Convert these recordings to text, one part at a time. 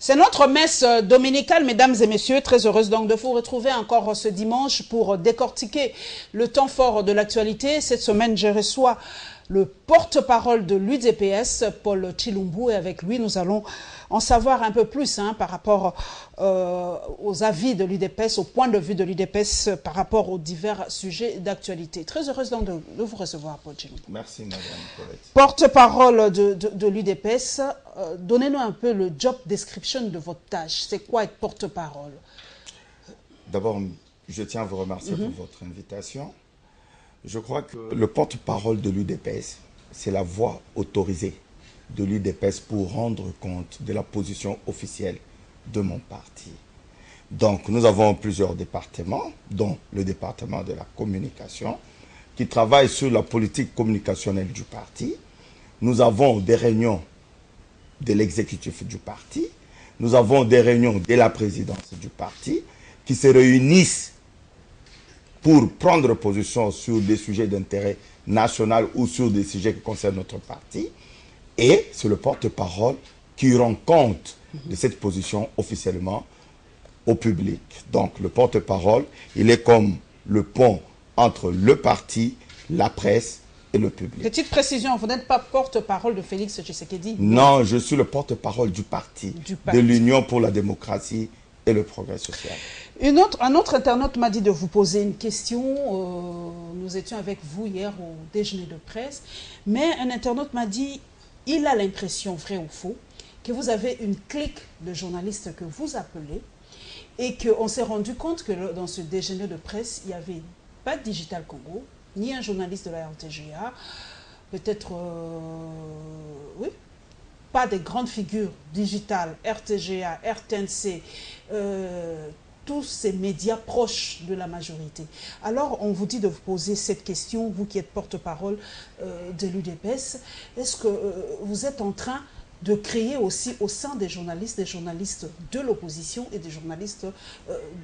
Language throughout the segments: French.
C'est notre messe dominicale, mesdames et messieurs. Très heureuse donc de vous retrouver encore ce dimanche pour décortiquer le temps fort de l'actualité. Cette semaine, je reçois le porte-parole de l'UDPS, Paul Chilumbu, et avec lui, nous allons en savoir un peu plus par rapport aux avis de l'UDPS, au point de vue de l'UDPS par rapport aux divers sujets d'actualité. Très heureuse donc de vous recevoir, Paul Chilumbu. Merci, Madame Colette. Porte-parole de l'UDPS, donnez-nous un peu le job description de votre tâche. C'est quoi être porte-parole? D'abord, je tiens à vous remercier pour votre invitation. Je crois que le porte-parole de l'UDPS, c'est la voix autorisée de l'UDPS pour rendre compte de la position officielle de mon parti. Donc, nous avons plusieurs départements, dont le département de la communication, qui travaille sur la politique communicationnelle du parti. Nous avons des réunions de l'exécutif du parti. Nous avons des réunions de la présidence du parti qui se réunissent pour prendre position sur des sujets d'intérêt national ou sur des sujets qui concernent notre parti. Et c'est le porte-parole qui rend compte de cette position officiellement au public. Donc le porte-parole, il est comme le pont entre le parti, la presse et le public. Petite précision, vous n'êtes pas porte-parole de Félix Tshisekedi? Non, je suis le porte-parole du parti, de l'Union pour la démocratie et le progrès social. Un autre internaute m'a dit de vous poser une question. Nous étions avec vous hier au déjeuner de presse. Mais un internaute m'a dit, il a l'impression, vrai ou faux, que vous avez une clique de journalistes que vous appelez et qu'on s'est rendu compte que dans ce déjeuner de presse, il n'y avait pas de Digital Congo, ni un journaliste de la RTGA, peut-être, oui, pas des grandes figures digitales, RTGA, RTNC, tous ces médias proches de la majorité. Alors, on vous dit de vous poser cette question, vous qui êtes porte-parole de l'UDPS, est-ce que vous êtes en train de créer aussi au sein des journalistes de l'opposition et des journalistes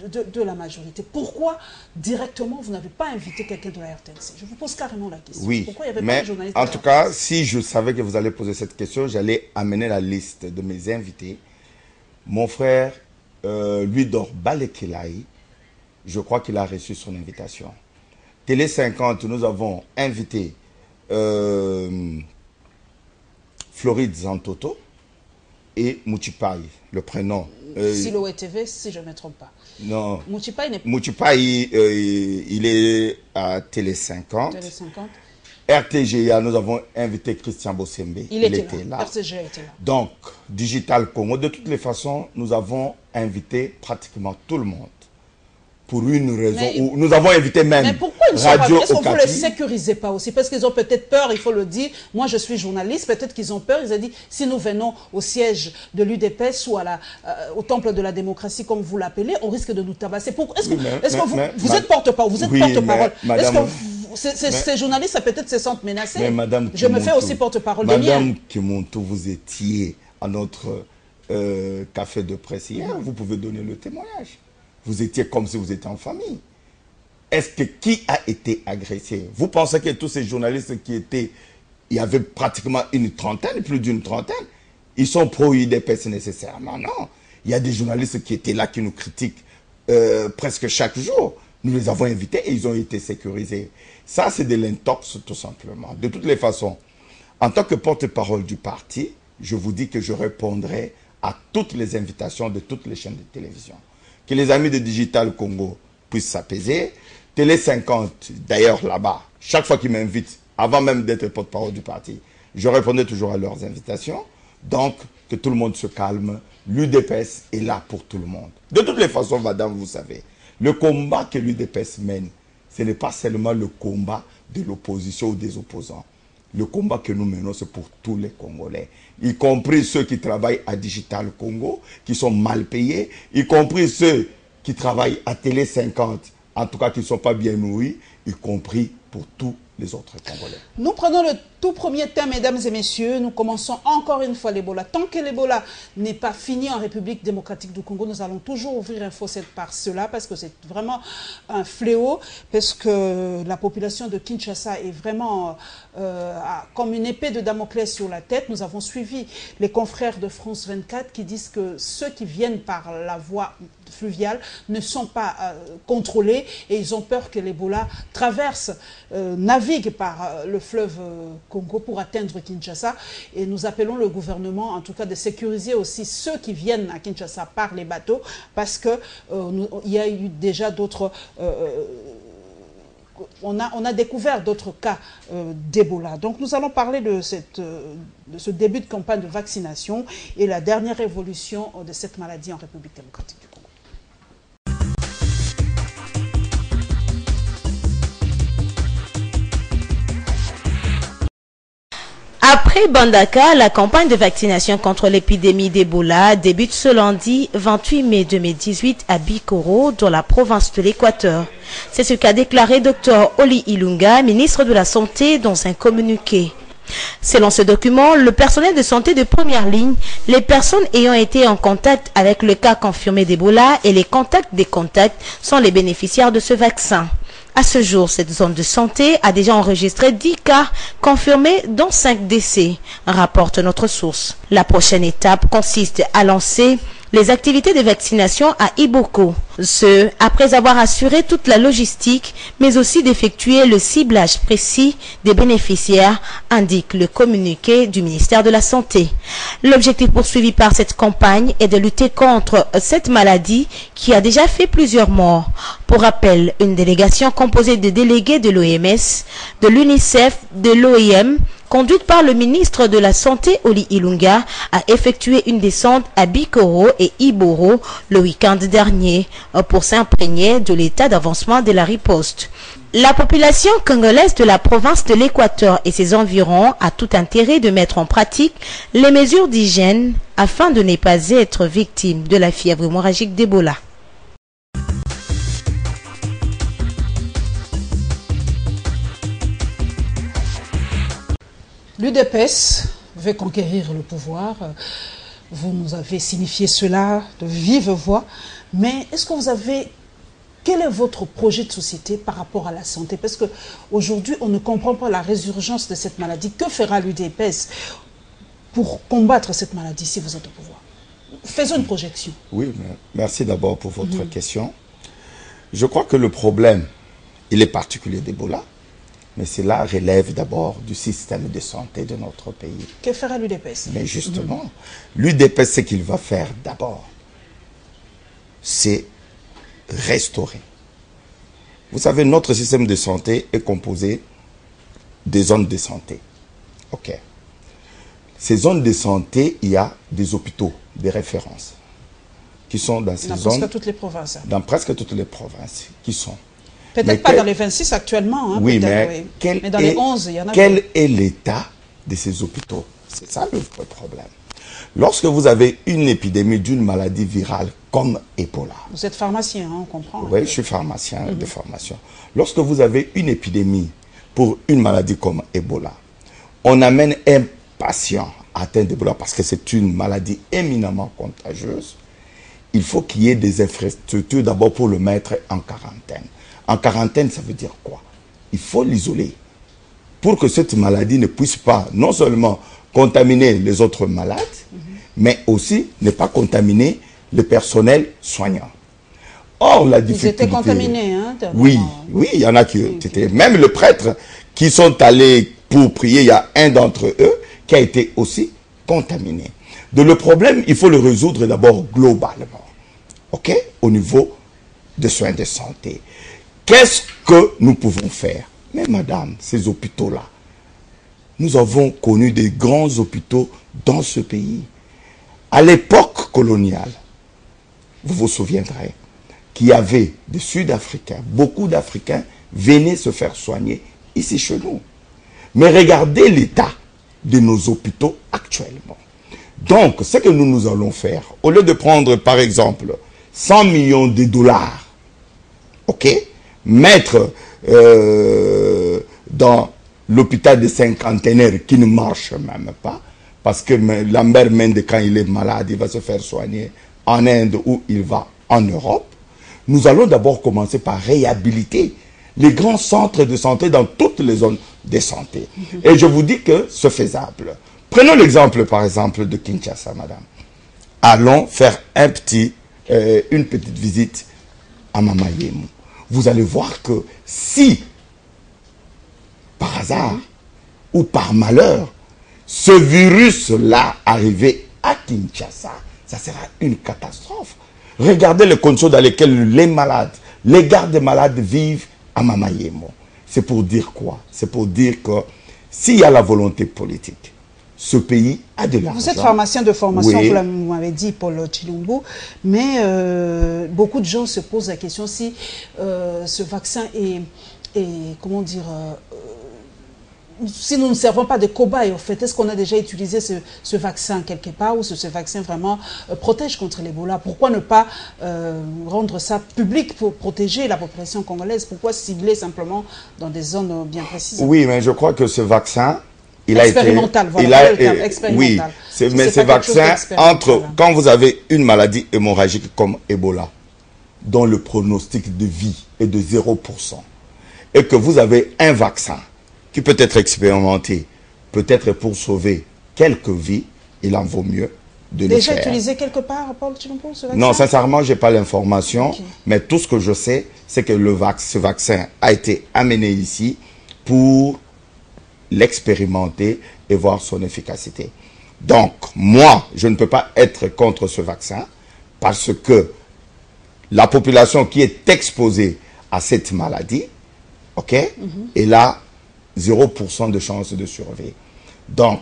de la majorité? Pourquoi directement vous n'avez pas invité quelqu'un de la RTNC? Je vous pose carrément la question. Oui, pourquoi il n'y avait mais pas de journaliste en tout cas, si je savais que vous allez poser cette question, j'allais amener la liste de mes invités. Mon frère, Louis-Dor Balekilaï, je crois qu'il a reçu son invitation. Télé 50, nous avons invité Floride Zantoto et Mouchipai, le prénom. Siloé TV, si je ne me trompe pas. Non. Mouchipai n'est pas. Mouchipai, il est à Télé 50. Télé 50. RTGA, nous avons invité Christian Bossembe. Il était là. RTGA était là. Donc, Digital Congo, de toutes les façons, nous avons invité pratiquement tout le monde. Pour une raison, où nous avons invité même mais pourquoi ils sont Radio pas, est-ce qu'on ne les Okapi. sécurisait pas aussi? Parce qu'ils ont peut-être peur, il faut le dire. Moi, je suis journaliste, peut-être qu'ils ont peur. Ils ont dit, si nous venons au siège de l'UDPS ou au temple de la démocratie, comme vous l'appelez, on risque de nous tabasser. Est-ce que vous êtes porte-parole? Vous êtes porte-parole. Est-ce que ces journalistes, peut-être, se sentent menacés? Mais Madame je me fais aussi porte-parole des miens. Madame Kimontou, vous étiez à notre café de presse hier. Vous pouvez donner le témoignage. Vous étiez comme si vous étiez en famille. Est-ce que qui a été agressé? Vous pensez que tous ces journalistes qui étaient, il y avait pratiquement une trentaine, plus d'une trentaine, ils sont pro-UDPS nécessairement? Non. Il y a des journalistes qui étaient là, qui nous critiquent presque chaque jour. Nous les avons invités et ils ont été sécurisés. Ça, c'est de l'intox, tout simplement. De toutes les façons, en tant que porte-parole du parti, je vous dis que je répondrai à toutes les invitations de toutes les chaînes de télévision. Que les amis de Digital Congo puissent s'apaiser. Télé 50, d'ailleurs là-bas, chaque fois qu'ils m'invitent, avant même d'être porte-parole du parti, je répondais toujours à leurs invitations. Donc, que tout le monde se calme. L'UDPS est là pour tout le monde. De toutes les façons, madame, vous savez, le combat que l'UDPS mène, ce n'est pas seulement le combat de l'opposition ou des opposants. Le combat que nous menons, c'est pour tous les Congolais, y compris ceux qui travaillent à Digital Congo, qui sont mal payés, y compris ceux qui travaillent à Télé 50, en tout cas qui ne sont pas bien nourris, y compris pour tous les autres Congolais. Nous prenons le tout premier thème, mesdames et messieurs. Nous commençons encore une fois l'Ebola. Tant que l'Ebola n'est pas fini en République démocratique du Congo, nous allons toujours ouvrir Info 7 par cela, parce que c'est vraiment un fléau, parce que la population de Kinshasa est vraiment comme une épée de Damoclès sur la tête. Nous avons suivi les confrères de France 24 qui disent que ceux qui viennent par la voie fluviale ne sont pas contrôlés, et ils ont peur que l'Ebola traverse, navigue par le fleuve Congo pour atteindre Kinshasa. Et nous appelons le gouvernement, en tout cas, de sécuriser aussi ceux qui viennent à Kinshasa par les bateaux, parce que il y a eu déjà d'autres... on a découvert d'autres cas d'Ebola. Donc nous allons parler de ce début de campagne de vaccination et la dernière évolution de cette maladie en République démocratique du Congo. Après Bandaka, la campagne de vaccination contre l'épidémie d'Ebola débute ce lundi 28 mai 2018 à Bikoro, dans la province de l'Équateur. C'est ce qu'a déclaré Dr Oli Ilunga, ministre de la Santé, dans un communiqué. Selon ce document, le personnel de santé de première ligne, les personnes ayant été en contact avec le cas confirmé d'Ebola et les contacts des contacts sont les bénéficiaires de ce vaccin. À ce jour, cette zone de santé a déjà enregistré 10 cas confirmés, dont 5 décès, rapporte notre source. La prochaine étape consiste à lancer les activités de vaccination à Iboko, ce après avoir assuré toute la logistique, mais aussi d'effectuer le ciblage précis des bénéficiaires, indique le communiqué du ministère de la Santé. L'objectif poursuivi par cette campagne est de lutter contre cette maladie qui a déjà fait plusieurs morts. Pour rappel, une délégation composée de délégués de l'OMS, de l'UNICEF, de l'OIM, conduite par le ministre de la Santé Oli Ilunga, a effectué une descente à Bikoro et Iboro le week-end dernier pour s'imprégner de l'état d'avancement de la riposte. La population congolaise de la province de l'Équateur et ses environs a tout intérêt de mettre en pratique les mesures d'hygiène afin de ne pas être victime de la fièvre hémorragique d'Ebola. L'UDPS veut conquérir le pouvoir. Vous nous avez signifié cela de vive voix. Mais est-ce que vous avez... Quel est votre projet de société par rapport à la santé? Parce qu'aujourd'hui, on ne comprend pas la résurgence de cette maladie. Que fera l'UDPS pour combattre cette maladie si vous êtes au pouvoir? Faisons une projection. Oui, merci d'abord pour votre question. Je crois que le problème, il est particulier d'Ebola. Mais cela relève d'abord du système de santé de notre pays. Que fera l'UDPS? Mais justement, l'UDPS, ce qu'il va faire d'abord, c'est restaurer. Vous savez, notre système de santé est composé des zones de santé. OK. Ces zones de santé, il y a des hôpitaux, des références, qui sont dans ces zones... Dans presque toutes les provinces. Dans presque toutes les provinces, qui sont... Peut-être pas dans les 26 actuellement. Hein, oui, mais, oui. Mais dans les 11, il y en a... Quel est l'état de ces hôpitaux? C'est ça le problème. Lorsque vous avez une épidémie d'une maladie virale comme Ebola... Vous êtes pharmacien, hein, on comprend. Oui, je suis pharmacien de formation. Lorsque vous avez une épidémie pour une maladie comme Ebola, on amène un patient atteint d'Ebola parce que c'est une maladie éminemment contagieuse. Il faut qu'il y ait des infrastructures d'abord pour le mettre en quarantaine. En quarantaine, ça veut dire quoi? Il faut l'isoler pour que cette maladie ne puisse pas non seulement contaminer les autres malades, mais aussi ne pas contaminer le personnel soignant. Or, la difficulté... Ils étaient contaminés, hein? Oui, il y en a qui étaient... Même le prêtre qui sont allés pour prier, il y a un d'entre eux qui a été aussi contaminé. Donc le problème, il faut le résoudre d'abord globalement, OK? Au niveau des soins de santé. Qu'est-ce que nous pouvons faire? Mais madame, ces hôpitaux-là, nous avons connu des grands hôpitaux dans ce pays. À l'époque coloniale, vous vous souviendrez qu'il y avait des Sud-Africains, beaucoup d'Africains venaient se faire soigner ici chez nous. Mais regardez l'état de nos hôpitaux actuellement. Donc, ce que nous allons faire, au lieu de prendre par exemple 100 millions de dollars, OK, mettre dans l'hôpital des cinquantenaires qui ne marche même pas, parce que Lambert Mende, quand il est malade, il va se faire soigner en Inde ou il va en Europe. Nous allons d'abord commencer par réhabiliter les grands centres de santé dans toutes les zones de santé. Et je vous dis que c'est faisable. Prenons l'exemple, par exemple, de Kinshasa, madame. Allons faire une petite visite à Mamayemu. Vous allez voir que si, par hasard ou par malheur, ce virus-là arrivait à Kinshasa, ça sera une catastrophe. Regardez les conditions dans lesquelles les malades, les gardes malades vivent à Mamayemo. C'est pour dire quoi? C'est pour dire que s'il y a la volonté politique, ce pays a de l'argent. Vous êtes pharmacien de formation, oui. vous m'avez dit, Paul Chilumbu, mais beaucoup de gens se posent la question si ce vaccin est comment dire, si nous ne servons pas de cobayes, en fait, est-ce qu'on a déjà utilisé ce vaccin quelque part ou ce vaccin vraiment protège contre l'Ebola? Pourquoi ne pas rendre ça public pour protéger la population congolaise? Pourquoi cibler simplement dans des zones bien précises? Oui, mais je crois que ce vaccin, il a été... Expérimental, voilà, expérimental. Oui, mais ce vaccin, quand vous avez une maladie hémorragique comme Ebola, dont le pronostic de vie est de 0%, et que vous avez un vaccin qui peut être expérimenté, peut-être pour sauver quelques vies, il en vaut mieux de le faire. Déjà utilisé quelque part, Paul Chilumbu, ce vaccin? Non, sincèrement, je n'ai pas l'information, mais tout ce que je sais, c'est que ce vaccin a été amené ici pour l'expérimenter et voir son efficacité. Donc, moi, je ne peux pas être contre ce vaccin parce que la population qui est exposée à cette maladie, est là 0% de chance de survie. Donc,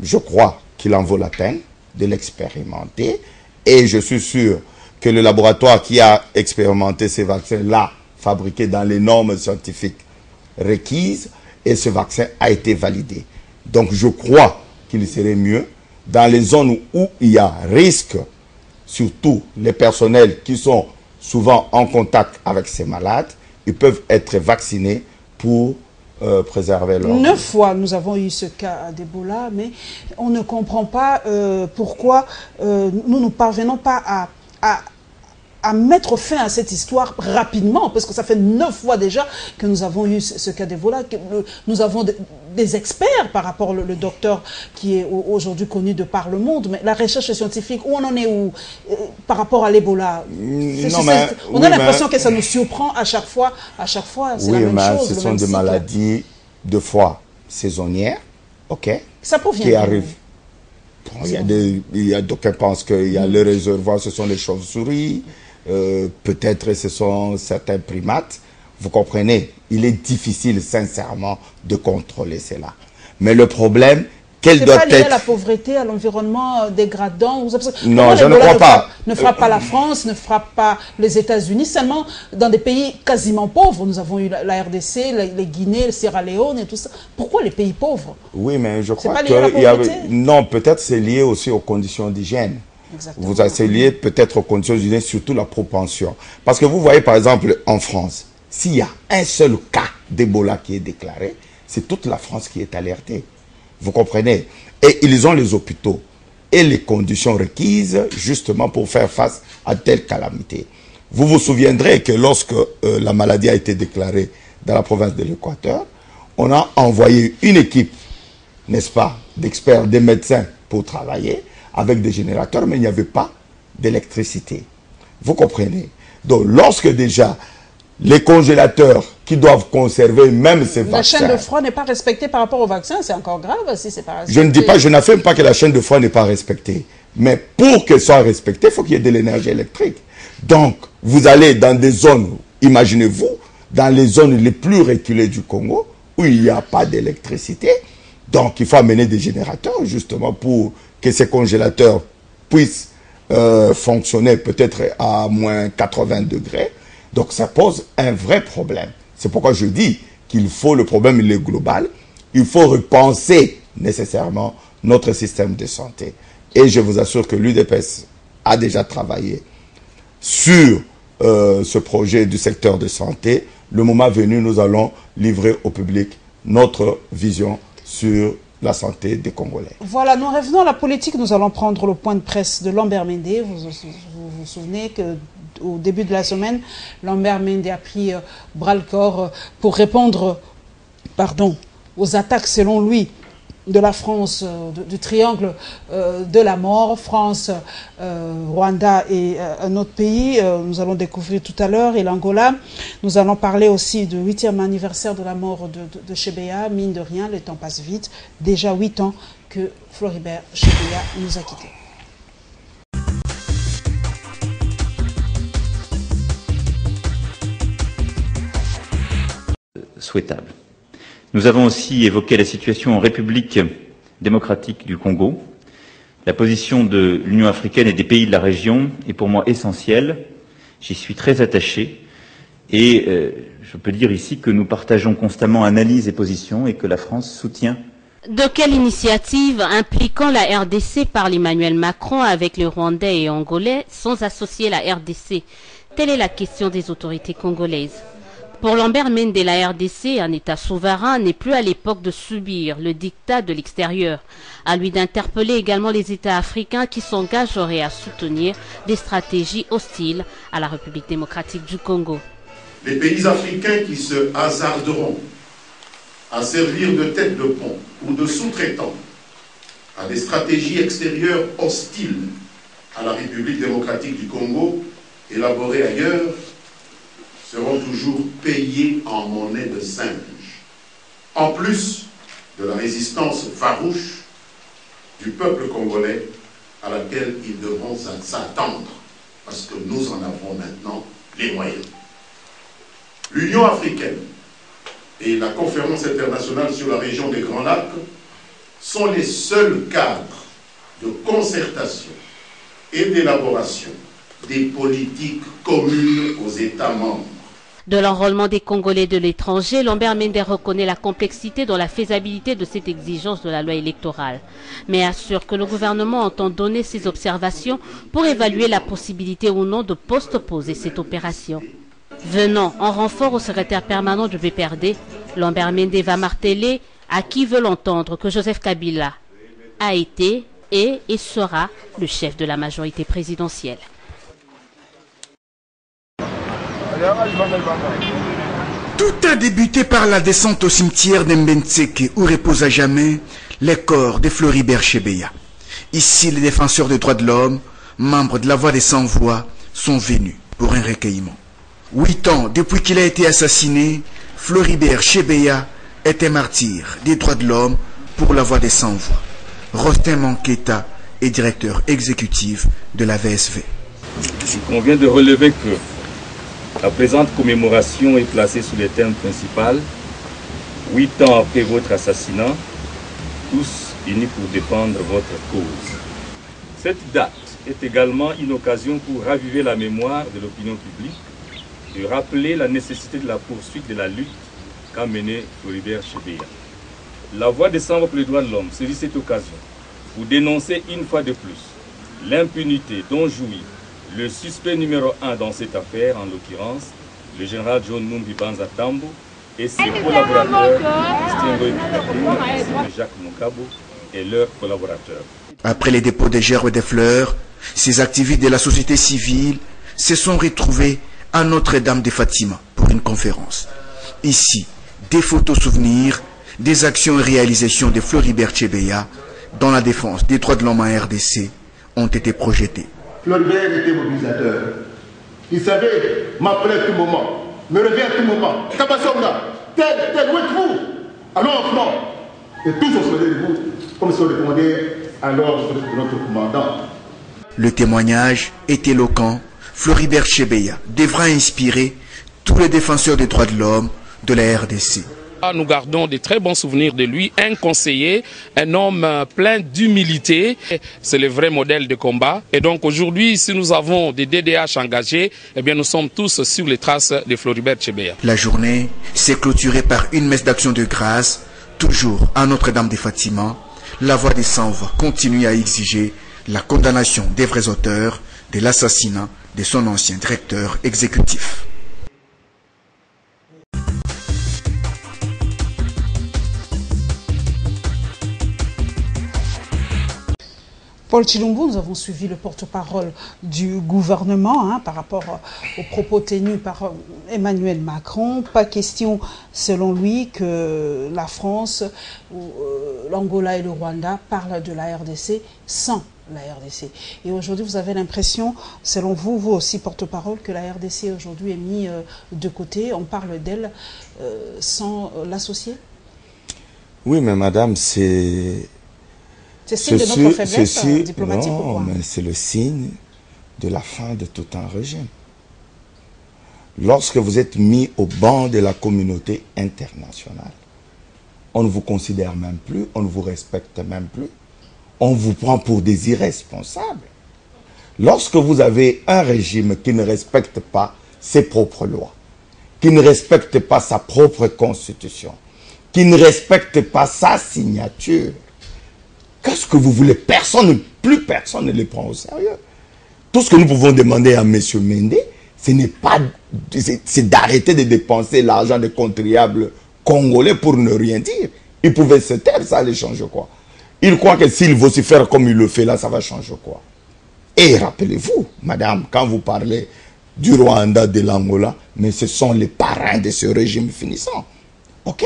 je crois qu'il en vaut la peine de l'expérimenter et je suis sûr que le laboratoire qui a expérimenté ces vaccins l'a fabriqué dans les normes scientifiques requises et ce vaccin a été validé. Donc, je crois qu'il serait mieux dans les zones où il y a risque, surtout les personnels qui sont souvent en contact avec ces malades, ils peuvent être vaccinés pour préserver leur vie. 9 fois, nous avons eu ce cas d'Ebola, mais on ne comprend pas pourquoi nous ne parvenons pas à mettre fin à cette histoire rapidement, parce que ça fait 9 fois déjà que nous avons eu ce cas d'Ebola, que nous avons des experts par rapport au docteur qui est aujourd'hui connu de par le monde, mais la recherche scientifique, où on en est par rapport à l'Ebola? On a l'impression que ça nous surprend à chaque fois, c'est la même chose. Ce sont des maladies, deux fois saisonnières, ça provient qui arrivent. Bon, il y a d'aucuns pensent qu'il y a le réservoir, ce sont les chauves-souris, peut-être ce sont certains primates. Vous comprenez, il est difficile sincèrement de contrôler cela. Mais le problème, quel doit être... C'est pas lié à la pauvreté, à l'environnement dégradant? Non, je ne crois pas. Ne frappe pas la France, ne frappe pas les États-Unis, seulement dans des pays quasiment pauvres. Nous avons eu la RDC, les Guinées, le Sierra Leone et tout ça. Pourquoi les pays pauvres? Oui, mais je crois que... Non, peut-être c'est lié aussi aux conditions d'hygiène. C'est lié peut-être aux conditions d'hygiène, surtout la propension. Parce que vous voyez par exemple en France, s'il y a un seul cas d'Ebola qui est déclaré, c'est toute la France qui est alertée. Vous comprenez? Et ils ont les hôpitaux et les conditions requises justement pour faire face à telle calamité. Vous vous souviendrez que lorsque la maladie a été déclarée dans la province de l'Équateur, on a envoyé une équipe, n'est-ce pas, d'experts, des médecins pour travailler avec des générateurs, mais il n'y avait pas d'électricité. Vous comprenez? Donc lorsque déjà les congélateurs qui doivent conserver même ces vaccins... La chaîne de froid n'est pas respectée par rapport au vaccin, c'est encore grave si c'est pas respecté. Je ne dis pas, je n'affirme pas que la chaîne de froid n'est pas respectée. Mais pour qu'elle soit respectée, il faut qu'il y ait de l'énergie électrique. Donc, vous allez dans des zones, imaginez-vous, dans les zones les plus reculées du Congo, où il n'y a pas d'électricité. Donc, il faut amener des générateurs, justement, pour que ces congélateurs puissent fonctionner peut-être à moins 80 degrés. Donc, ça pose un vrai problème. C'est pourquoi je dis qu'il faut, le problème il est global, il faut repenser nécessairement notre système de santé. Et je vous assure que l'UDPS a déjà travaillé sur ce projet du secteur de santé. Le moment venu, nous allons livrer au public notre vision sur la santé des Congolais. Voilà, nous revenons à la politique. Nous allons prendre le point de presse de Lambert Mende. Vous vous souvenez qu'au début de la semaine, Lambert Mende a pris bras-le-corps pour répondre aux attaques, selon lui, de la France, du triangle de la mort, France, Rwanda et un autre pays. Nous allons découvrir tout à l'heure, et l'Angola. Nous allons parler aussi du 8e anniversaire de la mort de Chebeya. Mine de rien, le temps passe vite. Déjà 8 ans que Floribert Chebeya nous a quittés. Souhaitable. Nous avons aussi évoqué la situation en République démocratique du Congo. La position de l'Union africaine et des pays de la région est pour moi essentielle. J'y suis très attaché et je peux dire ici que nous partageons constamment analyse et position et que la France soutient. De quelle initiative impliquant la RDC parle Emmanuel Macron avec les Rwandais et Angolais sans associer la RDC? Telle est la question des autorités congolaises. Pour Lambert Mende, la RDC, un État souverain, n'est plus à l'époque de subir le diktat de l'extérieur. À lui d'interpeller également les États africains qui s'engageraient à soutenir des stratégies hostiles à la République démocratique du Congo. Les pays africains qui se hasarderont à servir de tête de pont ou de sous-traitant à des stratégies extérieures hostiles à la République démocratique du Congo, élaborées ailleurs, seront toujours payés en monnaie de singe. En plus de la résistance farouche du peuple congolais à laquelle ils devront s'attendre, parce que nous en avons maintenant les moyens. L'Union africaine et la Conférence internationale sur la région des Grands Lacs sont les seuls cadres de concertation et d'élaboration des politiques communes aux États membres. De l'enrôlement des Congolais de l'étranger, Lambert Mende reconnaît la complexité dans la faisabilité de cette exigence de la loi électorale, mais assure que le gouvernement entend donner ses observations pour évaluer la possibilité ou non de postposer cette opération. Venant en renfort au secrétaire permanent du BPRD, Lambert Mende va marteler à qui veut l'entendre que Joseph Kabila a été, est et sera le chef de la majorité présidentielle. Tout a débuté par la descente au cimetière d'Mbenseke où reposent à jamais les corps de Floribert Chebeya. Ici, les défenseurs des droits de l'homme, membres de la Voix des Sans-Voix, sont venus pour un recueillement. 8 ans depuis qu'il a été assassiné, Floribert Chebeya était martyr des droits de l'homme pour la Voix des Sans-Voix. Rostin Manketa est directeur exécutif de la VSV. Il convient de relever que la présente commémoration est placée sous les thèmes principaux. 8 ans après votre assassinat, tous unis pour défendre votre cause. Cette date est également une occasion pour raviver la mémoire de l'opinion publique, de rappeler la nécessité de la poursuite de la lutte qu'a menée Floribert Chebeya. La Voix des Sans-Voix pour les droits de l'homme saisit cette occasion pour dénoncer une fois de plus l'impunité dont jouit le suspect numéro 1 dans cette affaire, en l'occurrence, le général John Numbi Banza Tambo et ses collaborateurs, Jacques Mokabo et leurs collaborateurs. Après les dépôts des gerbes et des fleurs, ces activistes de la société civile se sont retrouvés à Notre-Dame de Fatima pour une conférence. Ici, des photos souvenirs des actions et réalisations de Floribert Chebeya dans la défense des droits de l'homme en RDC ont été projetées. Floribert était mobilisateur. Il savait m'appeler à tout moment, me lever à tout moment. Kabasonga, tel, où êtes-vous? Alors, non. Et tous on se mettait debout, comme si on répondait à l'ordre de notre commandant. Le témoignage est éloquent. Floribert Chebeya devra inspirer tous les défenseurs des droits de l'homme de la RDC. Nous gardons de très bons souvenirs de lui, un conseiller, un homme plein d'humilité. C'est le vrai modèle de combat. Et donc aujourd'hui, si nous avons des DDH engagés, eh bien nous sommes tous sur les traces de Floribert Chebeya. La journée s'est clôturée par une messe d'action de grâce, toujours à Notre-Dame de Fatima. La Voix des Sans-Voix continue à exiger la condamnation des vrais auteurs de l'assassinat de son ancien directeur exécutif. Paul Tshilombo, nous avons suivi le porte-parole du gouvernement par rapport aux propos tenus par Emmanuel Macron. Pas question, selon lui, que la France, l'Angola et le Rwanda parlent de la RDC sans la RDC. Et aujourd'hui, vous avez l'impression, selon vous, vous aussi porte-parole, que la RDC aujourd'hui est mise de côté. On parle d'elle sans l'associer? Oui, mais madame, c'est signe de notre faiblesse diplomatique. Non, mais c'est le signe de la fin de tout un régime. Lorsque vous êtes mis au banc de la communauté internationale, on ne vous considère même plus, on ne vous respecte même plus, on vous prend pour des irresponsables. Lorsque vous avez un régime qui ne respecte pas ses propres lois, qui ne respecte pas sa propre constitution, qui ne respecte pas sa signature, qu'est-ce que vous voulez? Plus personne ne les prend au sérieux. Tout ce que nous pouvons demander à M. Mende, c'est d'arrêter de dépenser l'argent des contribuables congolais pour ne rien dire. Il pouvait se taire, ça allait changer quoi? Il croit que s'il vocifère comme il le fait là, ça va changer quoi? Et rappelez-vous, madame, quand vous parlez du Rwanda, de l'Angola, mais ce sont les parrains de ce régime finissant. Ok?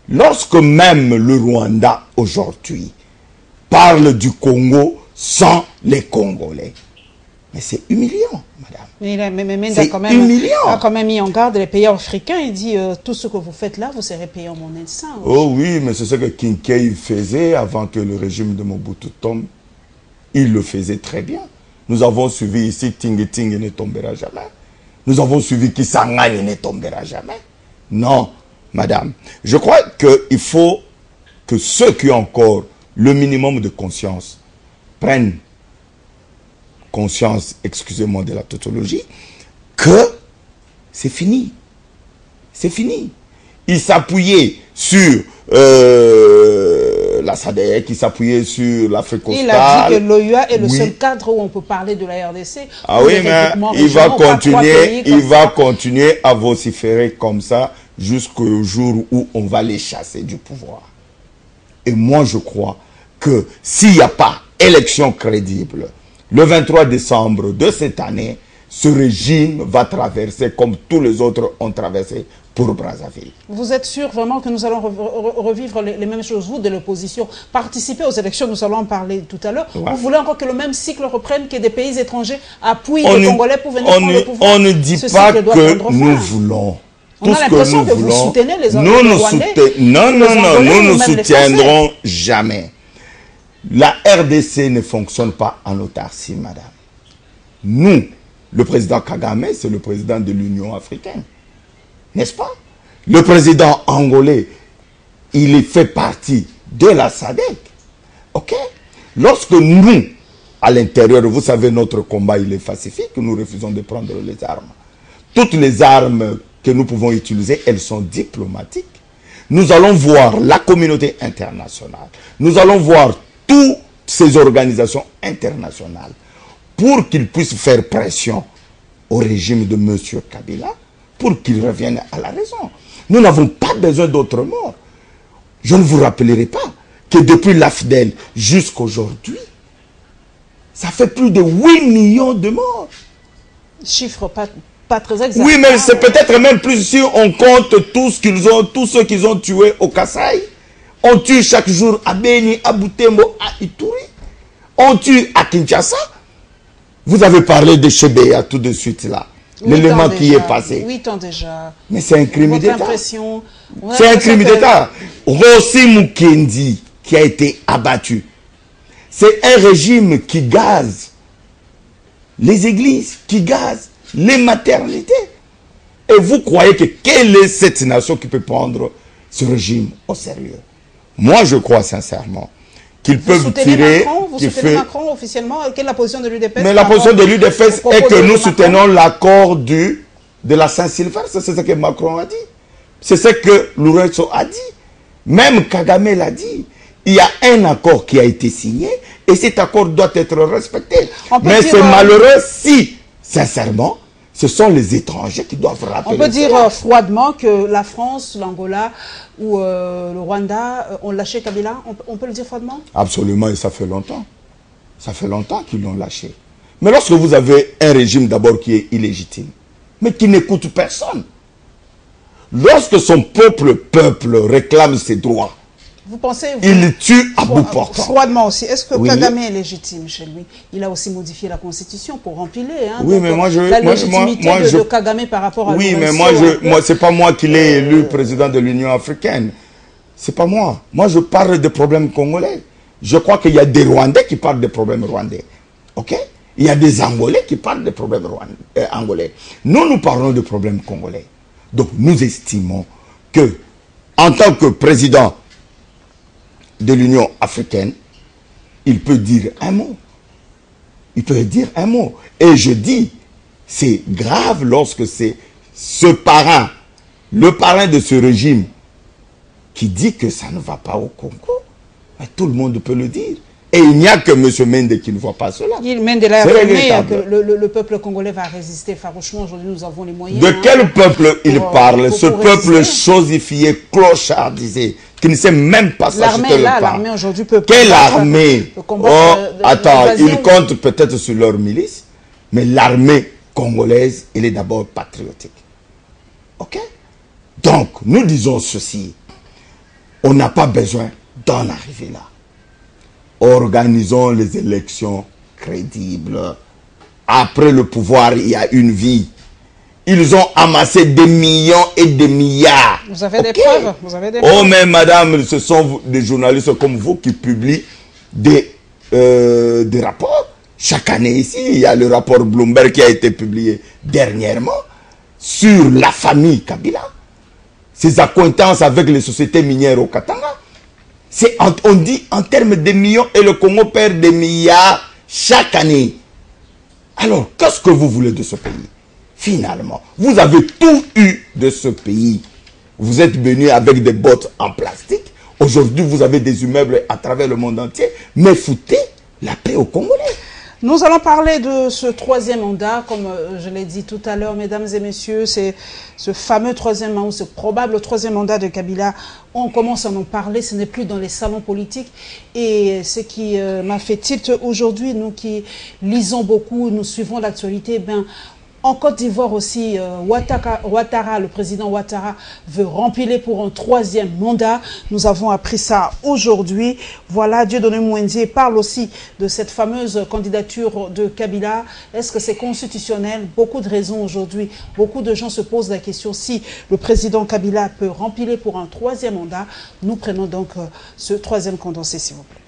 Lorsque même le Rwanda aujourd'hui parle du Congo sans les Congolais. Mais c'est humiliant, madame. Mais a quand même mis en garde les pays africains. Il dit tout ce que vous faites là, vous serez payé en monnaie de sang. Oh oui, mais c'est ce que Kinkei faisait avant que le régime de Mobutu tombe. Il le faisait très bien. Nous avons suivi ici Ting Ting ne tombera jamais. Nous avons suivi Kisangani ne tombera jamais. Non, madame. Je crois qu'il faut que ceux qui ont encore le minimum de conscience prennent conscience, excusez-moi de la tautologie, que c'est fini. C'est fini. Il s'appuyait sur la SADC, il s'appuyait sur l'Afrique austale. Il a dit que l'OUA est le seul cadre où on peut parler de la RDC. Ah oui, mais il va continuer à vociférer comme ça jusqu'au jour où on va les chasser du pouvoir. Et moi, je crois que s'il n'y a pas élection crédible, le 23 décembre de cette année, ce régime va traverser comme tous les autres ont traversé pour Brazzaville. Vous êtes sûr vraiment que nous allons revivre les mêmes choses, vous de l'opposition? Participer aux élections, nous allons en parler tout à l'heure. Ouais. Vous voulez encore que le même cycle reprenne, que des pays étrangers appuient les Congolais pour venir prendre le pouvoir? On ne dit pas que nous voulons. On a l'impression que vous soutenez les Rwandais. Non, nous ne soutiendrons jamais. La RDC ne fonctionne pas en autarcie, madame. Nous, le président Kagame, c'est le président de l'Union africaine. N'est-ce pas? Le président angolais, il fait partie de la SADC. Ok? Lorsque nous, à l'intérieur, vous savez, notre combat, il est pacifique, nous refusons de prendre les armes. Toutes les armes que nous pouvons utiliser, elles sont diplomatiques. Nous allons voir la communauté internationale. Nous allons voir toutes ces organisations internationales pour qu'ils puissent faire pression au régime de M. Kabila pour qu'il revienne à la raison. Nous n'avons pas besoin d'autres morts. Je ne vous rappellerai pas que depuis l'AFDEL jusqu'à aujourd'hui, ça fait plus de 8 millions de morts. Chiffre pas très exact. Oui, mais c'est peut-être même plus si on compte tous ceux qu'ils ont tués au Kasaï. On tue chaque jour à Beni, à Butembo, à Ituri. On tue à Kinshasa. Vous avez parlé de Chebeya tout de suite là. L'élément qui est passé. 8 ans déjà. Mais c'est un crime d'État. C'est un crime d'État. Rossi Mukendi qui a été abattu. C'est un régime qui gaze les églises, qui gaze les maternités. Et vous croyez que quelle est cette nation qui peut prendre ce régime au sérieux? Moi, je crois sincèrement qu'ils peuvent tirer... Vous soutenez Macron officiellement? Quelle est la position de l'UDPS? Mais la position de l'UDPS est que nous soutenons l'accord de la Saint-Sylvestre. C'est ce que Macron a dit. C'est ce que Lourenço a dit. Même Kagame l'a dit. Il y a un accord qui a été signé et cet accord doit être respecté. Mais c'est malheureux si, sincèrement, ce sont les étrangers qui doivent rappeler. On peut dire froidement que la France, l'Angola ou le Rwanda ont lâché Kabila. On peut le dire froidement? Absolument, et ça fait longtemps. Ça fait longtemps qu'ils l'ont lâché. Mais lorsque vous avez un régime d'abord qui est illégitime, mais qui n'écoute personne, lorsque son peuple réclame ses droits, vous pensez, il tue à bout portant. Froidement aussi. Est-ce que Oui. Kagame est légitime chez lui? Il a aussi modifié la Constitution pour empiler. Hein, Oui, donc, mais moi, la légitimité de Kagame par rapport à Oui, mais Lourenço, c'est pas moi qui l'ai élu président de l'Union africaine. C'est pas moi. Moi, je parle des problèmes congolais. Je crois qu'il y a des Rwandais qui parlent des problèmes rwandais. OK? Il y a des Angolais qui parlent des problèmes angolais. Nous parlons des problèmes congolais. Donc, nous estimons que, en tant que président de l'Union africaine, il peut dire un mot. Il peut dire un mot. Et je dis, c'est grave lorsque c'est ce parrain, le parrain de ce régime, qui dit que ça ne va pas au Congo. Mais tout le monde peut le dire. Et il n'y a que M. Mende qui ne voit pas cela. Mende l'a affirmé que le peuple congolais va résister farouchement. Aujourd'hui, nous avons les moyens. De quel peuple il parle? Ce peuple chosifié, clochardisé, qui ne sait même pas s'acheter le pain. L'armée aujourd'hui peut... Quelle armée? Attends, ils comptent peut-être sur leur milice, mais l'armée congolaise, elle est d'abord patriotique. OK? Donc, nous disons ceci. On n'a pas besoin d'en arriver là. Organisons les élections crédibles. Après le pouvoir, il y a une vie. Ils ont amassé des millions et des milliards. Vous avez des preuves? Vous avez des preuves? Mais madame, ce sont des journalistes comme vous qui publient des rapports. Chaque année ici, il y a le rapport Bloomberg qui a été publié dernièrement sur la famille Kabila. Ses accointances avec les sociétés minières au Katanga. On dit en termes de millions et le Congo perd des milliards chaque année. Alors, qu'est-ce que vous voulez de ce pays? Finalement, vous avez tout eu de ce pays. Vous êtes venu avec des bottes en plastique. Aujourd'hui, vous avez des immeubles à travers le monde entier. Mais foutez la paix aux Congolais. Nous allons parler de ce troisième mandat, comme je l'ai dit tout à l'heure, mesdames et messieurs, c'est ce fameux troisième mandat, ce probable troisième mandat de Kabila. On commence à en parler, ce n'est plus dans les salons politiques. Et ce qui m'a fait tilt aujourd'hui, nous qui lisons beaucoup, nous suivons l'actualité, en Côte d'Ivoire aussi, Ouattara, le président Ouattara veut rempiler pour un troisième mandat. Nous avons appris ça aujourd'hui. Voilà, Dieudonné Mouendié parle aussi de cette fameuse candidature de Kabila. Est-ce que c'est constitutionnel? Beaucoup de raisons aujourd'hui. Beaucoup de gens se posent la question si le président Kabila peut rempiler pour un troisième mandat. Nous prenons donc ce troisième condensé, s'il vous plaît.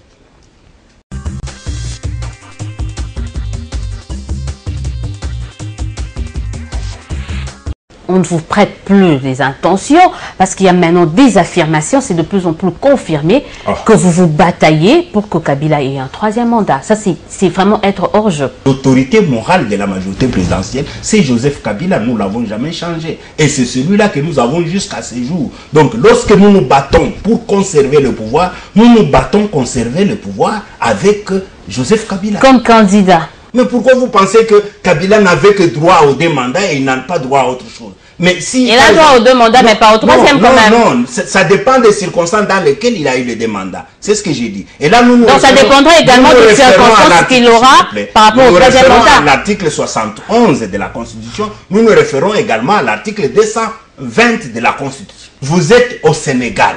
On ne vous prête plus les intentions parce qu'il y a maintenant des affirmations, c'est de plus en plus confirmé que vous vous bataillez pour que Kabila ait un troisième mandat. Ça, c'est vraiment être hors jeu. L'autorité morale de la majorité présidentielle, c'est Joseph Kabila. Nous ne l'avons jamais changé. Et c'est celui-là que nous avons jusqu'à ce jour. Donc, lorsque nous nous battons pour conserver le pouvoir, nous nous battons pour conserver le pouvoir avec Joseph Kabila. Comme candidat. Mais pourquoi vous pensez que Kabila n'avait que droit aux 2 mandats et il n'a pas droit à autre chose? Mais si il a droit aux 2 mandats, mais pas au troisième quand même. Non, ça dépend des circonstances dans lesquelles il a eu les 2 mandats. C'est ce que j'ai dit. Et là, nous donc ça dépendra également des circonstances qu'il aura par rapport au troisième mandat. À l'article 71 de la Constitution, nous nous référons également à l'article 220 de la Constitution. Vous êtes au Sénégal.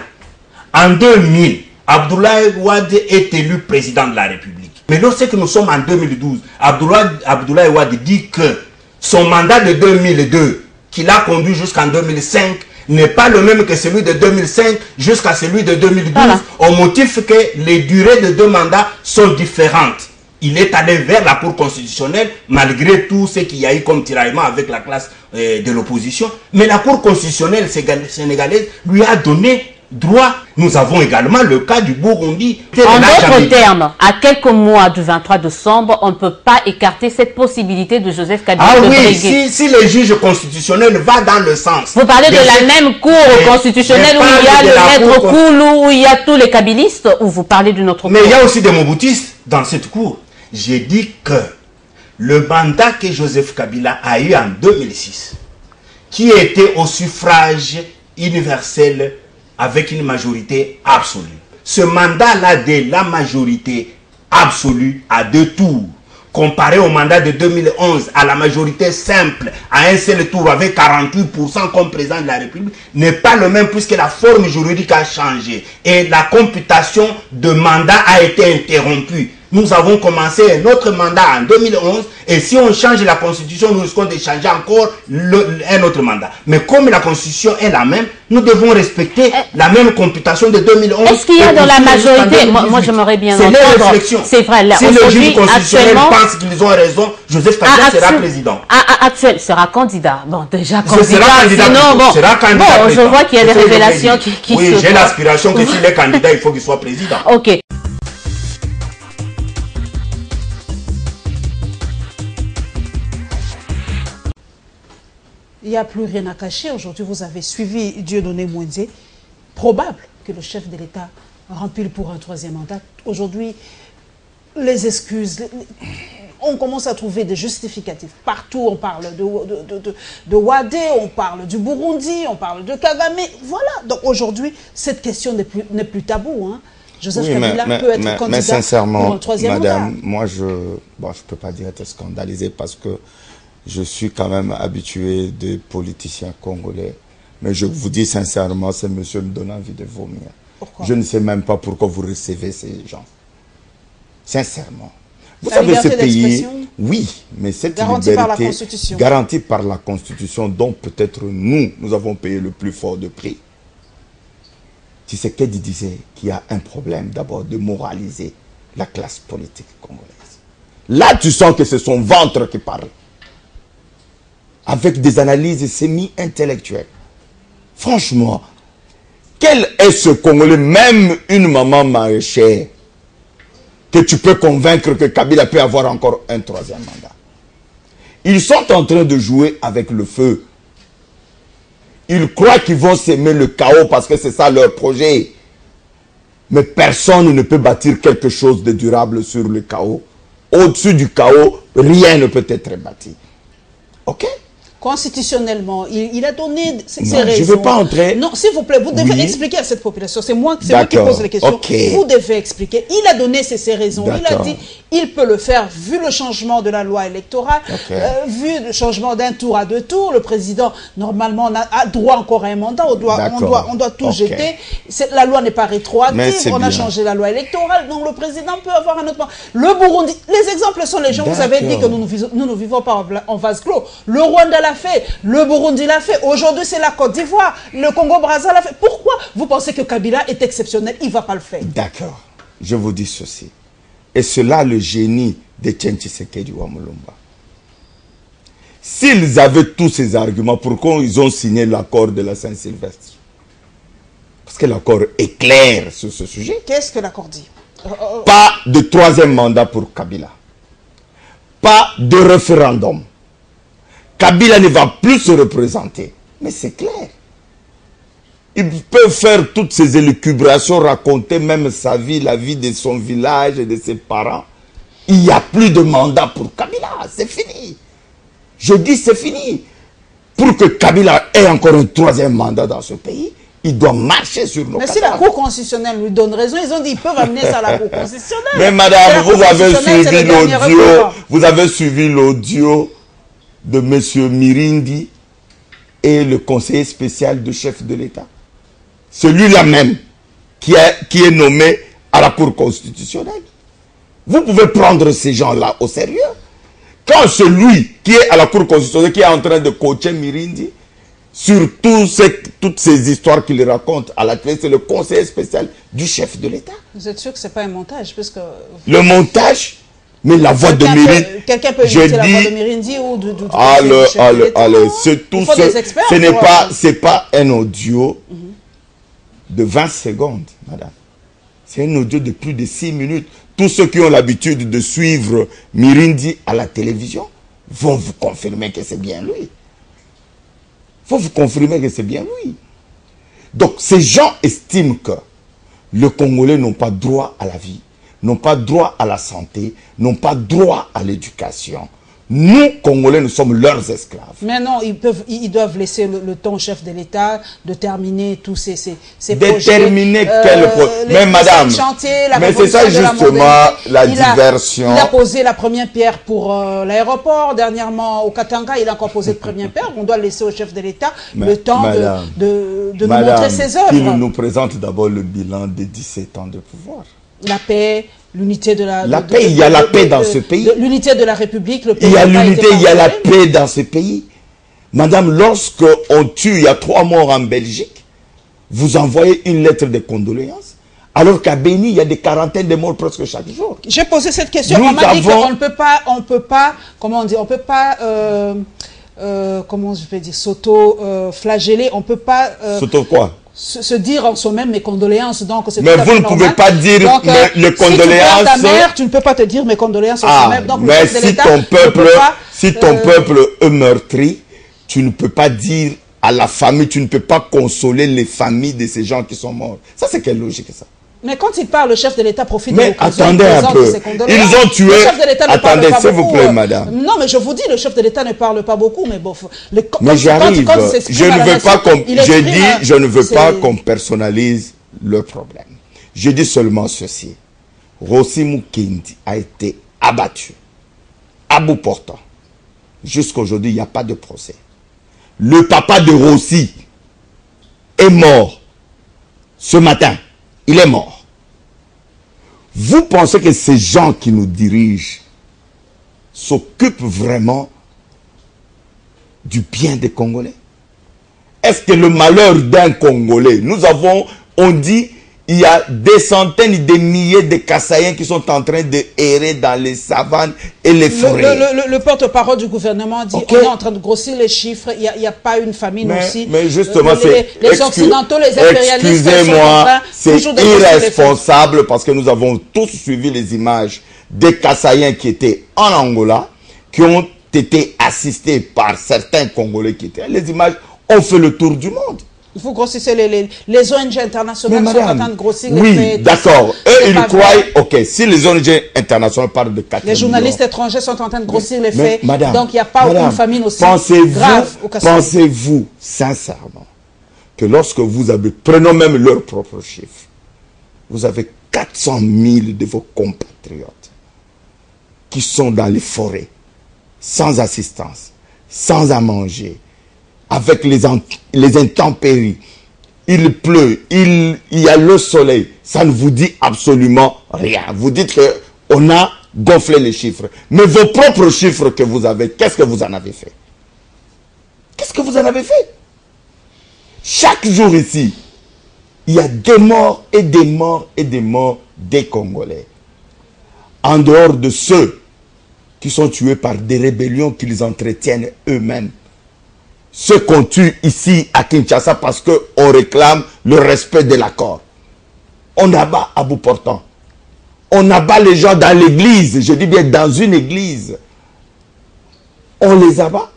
En 2000, Abdoulaye Wade est élu président de la République. Mais lorsque nous sommes en 2012, Abdoulaye Wade dit que son mandat de 2002, qu'il a conduit jusqu'en 2005, n'est pas le même que celui de 2005 jusqu'à celui de 2012, au motif que les durées de 2 mandats sont différentes. Il est allé vers la Cour constitutionnelle, malgré tout ce qu'il y a eu comme tiraillement avec la classe de l'opposition. Mais la Cour constitutionnelle sénégalaise lui a donné droit. Nous avons également le cas du Burundi. En d'autres termes, à quelques mois du 23 décembre, on ne peut pas écarter cette possibilité de Joseph Kabila de briguer. Si le juge constitutionnel va dans le sens... Vous parlez de la même cour constitutionnelle où il y a le maître Koulou, où il y a tous les kabilistes, ou vous parlez d'une autre cour? Mais il y a aussi des moboutistes dans cette cour. J'ai dit que le mandat que Joseph Kabila a eu en 2006, qui était au suffrage universel avec une majorité absolue. Ce mandat-là de la majorité absolue à 2 tours. Comparé au mandat de 2011 à la majorité simple à un seul tour avec 48% comme président de la République n'est pas le même puisque la forme juridique a changé et la computation de mandat a été interrompue. Nous avons commencé un autre mandat en 2011 et si on change la constitution, nous risquons de changer encore un autre mandat. Mais comme la constitution est la même, nous devons respecter la même computation de 2011. Est-ce qu'il y a dans la majorité, moi j'aimerais bien entendre, c'est vrai, là, si le juge constitutionnel actuellement pense qu'ils ont raison, Joseph Kabila sera président. Actuel sera candidat. Bon, déjà candidat, sinon bon, je vois qu'il y a des révélations qui oui, j'ai l'aspiration que s'il est candidat, il faut qu'il soit président. Ok. Il n'y a plus rien à cacher. Aujourd'hui, vous avez suivi Dieudonné Mwenzé. Probable que le chef de l'État rempile pour un 3e mandat. Aujourd'hui, les excuses, on commence à trouver des justificatifs. Partout, on parle de Wade, on parle du Burundi, on parle de Kagame. Voilà. Donc aujourd'hui, cette question n'est plus tabou. Hein. Joseph Kabila peut être candidat mais sincèrement, pour un 3e mandat. madame, moi, je ne peux pas dire être scandalisé parce que je suis quand même habitué des politiciens congolais. Mais je vous dis sincèrement, ce monsieur me donne envie de vomir. Pourquoi? Je ne sais même pas pourquoi vous recevez ces gens. Sincèrement. Vous savez, ce pays, oui, mais cette liberté garantie par la Constitution, dont peut-être nous avons payé le plus fort de prix. Tshisekedi disait qu'il y a un problème d'abord de moraliser la classe politique congolaise. Là, tu sens que c'est son ventre qui parle. Avec des analyses semi-intellectuelles. Franchement, quel est ce Congolais, même une maman maraîchère, que tu peux convaincre que Kabila peut avoir encore un 3e mandat? Ils sont en train de jouer avec le feu. Ils croient qu'ils vont s'aimer le chaos parce que c'est ça leur projet. Mais personne ne peut bâtir quelque chose de durable sur le chaos. Au-dessus du chaos, rien ne peut être bâti. Ok? Constitutionnellement, il a donné ses raisons. Je ne veux pas entrer. Non, s'il vous plaît, vous devez expliquer à cette population. C'est moi qui pose les questions. Vous devez expliquer. Il a donné ses raisons. Il a dit il peut le faire vu le changement de la loi électorale, vu le changement d'un tour à 2 tours. Le président, normalement, a droit encore à un mandat. On doit tout jeter. La loi n'est pas rétroactive. On a changé la loi électorale. Donc le président peut avoir un autre mandat. Le Burundi, les exemples sont les gens. Vous avez dit que nous ne vivons pas en vase clos. Le Rwanda l'a fait, le Burundi l'a fait, aujourd'hui c'est la Côte d'Ivoire, le Congo-Brazza l'a fait. Pourquoi vous pensez que Kabila est exceptionnel? Il ne va pas le faire. D'accord, je vous dis ceci. Et cela le génie de Etienne Tshisekedi Wamulumba. S'ils avaient tous ces arguments, pourquoi ils ont signé l'accord de la Saint-Sylvestre? Parce que l'accord est clair sur ce sujet. Qu'est-ce que l'accord dit? Pas de 3e mandat pour Kabila. Pas de référendum. Kabila ne va plus se représenter. Mais c'est clair. Ils peuvent faire toutes ces élucubrations, raconter même sa vie, la vie de son village et de ses parents. Il n'y a plus de mandat pour Kabila. C'est fini. Je dis c'est fini. Pour que Kabila ait encore un 3e mandat dans ce pays, il doit marcher sur nos cadavres. Mais si la Cour constitutionnelle lui donne raison, ils ont dit qu'ils peuvent amener ça à la Cour constitutionnelle. Mais madame, vous avez suivi l'audio de M. Mirindi et le conseiller spécial du chef de l'État. Celui-là même qui est nommé à la Cour constitutionnelle. Vous pouvez prendre ces gens-là au sérieux. Quand celui qui est à la Cour constitutionnelle, qui est en train de coacher Mirindi sur toutes ces histoires qu'il raconte à la télé, c'est le conseiller spécial du chef de l'État. Vous êtes sûr que ce n'est pas un montage parce que... Le montage, mais la voix de Mirindi... Quelqu'un peut imiter la voix de Mirindi ou du allez, c'est tout ce n'est pas un audio de 20 secondes, madame. C'est un audio de plus de 6 minutes. Tous ceux qui ont l'habitude de suivre Mirindi à la télévision vont vous confirmer que c'est bien lui. Faut vous confirmer que c'est bien lui. Donc, ces gens estiment que les Congolais n'ont pas droit à la vie, n'ont pas droit à la santé, n'ont pas droit à l'éducation, Nous, Congolais, nous sommes leurs esclaves. Mais non, ils doivent laisser le temps au chef de l'État de terminer tous ces projets. Déterminer quel projet. Mais madame, mais c'est ça justement la diversion. Il a posé la première pierre pour l'aéroport. Dernièrement, au Katanga, il a encore posé la première pierre. On doit laisser au chef de l'État le temps de nous montrer ses œuvres. Il nous présente d'abord le bilan des 17 ans de pouvoir. La paix, l'unité de la... paix, il y a la paix dans ce pays. L'unité de la République, le pays. Il y a l'unité, il y a la paix dans ce pays. Madame, lorsque on tue, il y a 3 morts en Belgique, vous envoyez une lettre de condoléances, alors qu'à Béni, il y a des quarantaines de morts presque chaque jour. J'ai posé cette question, on m'a dit qu'on ne peut pas, comment on dit, on peut pas... comment je vais dire, s'auto-flageller, on peut pas... S'auto quoi? Se dire en soi-même mes condoléances, donc c'est mais vous ne pouvez pas dire donc, les condoléances. Si tu perds ta mère, tu ne peux pas te dire mes condoléances en soi-même. Donc mais si ton peuple, peuple est meurtri, tu ne peux pas dire à la famille, tu ne peux pas consoler les familles de ces gens qui sont morts. Ça, c'est quelle logique ça? Mais quand il parle, le chef de l'État profite de l'occasion. Mais attendez un peu. Ils ont tué. Attendez, s'il vous plaît, madame. Non, mais je vous dis, le chef de l'État ne parle pas beaucoup, mais bon. Mais j'arrive. Je ne veux pas qu'on personnalise le problème. Je dis seulement ceci. Rossi Mukendi a été abattu à bout portant. Jusqu'aujourd'hui, il n'y a pas de procès. Le papa de Rossi est mort ce matin. Il est mort. Vous pensez que ces gens qui nous dirigent s'occupent vraiment du bien des Congolais? Est-ce que le malheur d'un Congolais, on dit, il y a des centaines, des milliers de Kassaïens qui sont en train de errer dans les savanes et les forêts. Le porte-parole du gouvernement dit on est en train de grossir les chiffres, il n'y a pas une famine aussi. Mais justement, les Occidentaux, les impérialistes, excusez-moi, c'est irresponsable parce que nous avons tous suivi les images des Kassaïens qui étaient en Angola, qui ont été assistés par certains Congolais qui étaient. Les images ont fait le tour du monde. Il faut grossir les ONG internationales sont en train de grossir les faits. Oui, d'accord. Eux, ils croient, ok, si les ONG internationales parlent de 4 les journalistes étrangers sont en train de grossir les faits. Donc, il n'y a pas une famine aussi grave au Kassai. Pensez-vous sincèrement que lorsque vous avez, prenons même leurs propres chiffres, vous avez 400 000 de vos compatriotes qui sont dans les forêts, sans assistance, sans à manger, avec les intempéries, il pleut, il y a le soleil, ça ne vous dit absolument rien. Vous dites qu'on a gonflé les chiffres. Mais vos propres chiffres que vous avez, qu'est-ce que vous en avez fait? Qu'est-ce que vous en avez fait? Chaque jour ici, il y a des morts et des morts et des morts des Congolais. En dehors de ceux qui sont tués par des rébellions qu'ils entretiennent eux-mêmes. Ceux qu'on tue ici à Kinshasa parce qu'on réclame le respect de l'accord. On abat à bout portant. On abat les gens dans l'église, je dis bien dans une église. On les abat.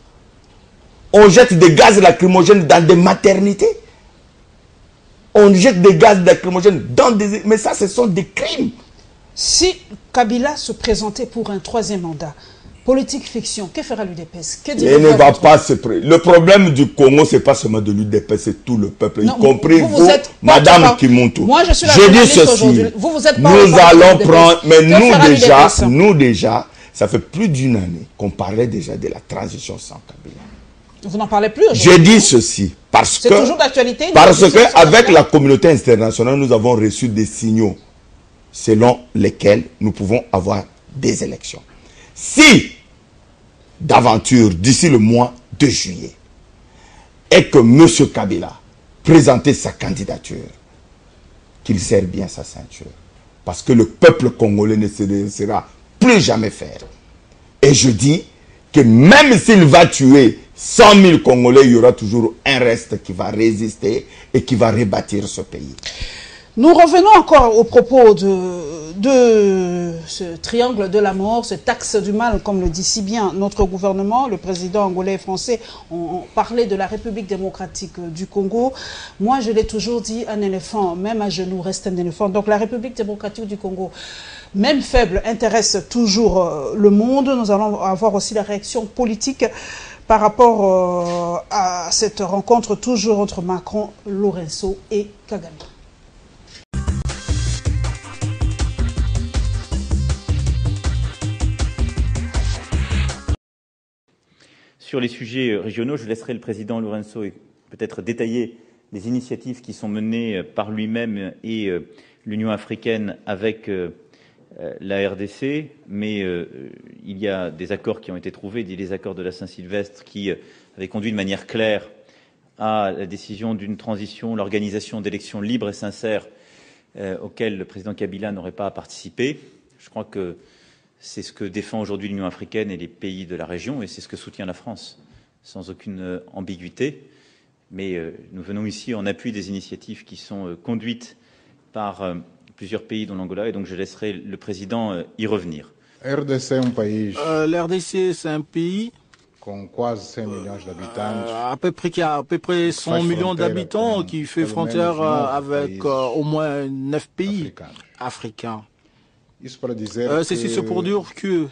On jette des gaz lacrymogènes dans des maternités. On jette des gaz lacrymogènes dans des... Mais ça, ce sont des crimes. Si Kabila se présentait pour un 3e mandat, politique fiction, que fera l'UDPS? Il ne va pas se présenter. Le problème du Congo, ce n'est pas seulement de l'UDPS, c'est tout le peuple, y compris vous Madame Kimuntu. Moi, je suis la journaliste aujourd'hui. Vous êtes pas nous allons prendre, mais nous déjà, ça fait plus d'1 année qu'on parlait déjà de la transition sans Kabila. Vous n'en parlez plus aujourd'hui. Je dis ceci, parce que... C'est toujours d'actualité. Parce qu'avec la communauté internationale, nous avons reçu des signaux selon lesquels nous pouvons avoir des élections. Si, d'aventure, d'ici le mois de juillet, et que M. Kabila présentait sa candidature, qu'il serre bien sa ceinture. Parce que le peuple congolais ne se laissera plus jamais faire. Et je dis que même s'il va tuer 100 000 Congolais, il y aura toujours un reste qui va résister et qui va rebâtir ce pays. Nous revenons encore au propos de ce triangle de la mort, cet axe du mal, comme le dit si bien notre gouvernement. Le président angolais et français ont parlé de la République démocratique du Congo. Moi, je l'ai toujours dit, un éléphant, même à genoux, reste un éléphant. Donc la République démocratique du Congo, même faible, intéresse toujours le monde. Nous allons avoir aussi la réaction politique par rapport à cette rencontre toujours entre Macron, Lourenço et Kagame. Sur les sujets régionaux, je laisserai le président Lourenço peut-être détailler les initiatives qui sont menées par lui-même et l'Union africaine avec la RDC, mais il y a des accords qui ont été trouvés, les accords de la Saint-Sylvestre, qui avaient conduit de manière claire à la décision d'une transition, l'organisation d'élections libres et sincères auxquelles le président Kabila n'aurait pas à participer. Je crois que c'est ce que défend aujourd'hui l'Union africaine et les pays de la région, et c'est ce que soutient la France, sans aucune ambiguïté. Mais nous venons ici en appui des initiatives qui sont conduites par plusieurs pays, dont l'Angola, et donc je laisserai le président y revenir. L'RDC, c'est un pays con quasi 5 millions d'habitants. Qui a à peu près 100 millions d'habitants, qui fait frontière avec au moins 9 pays africains. C'est pour dire que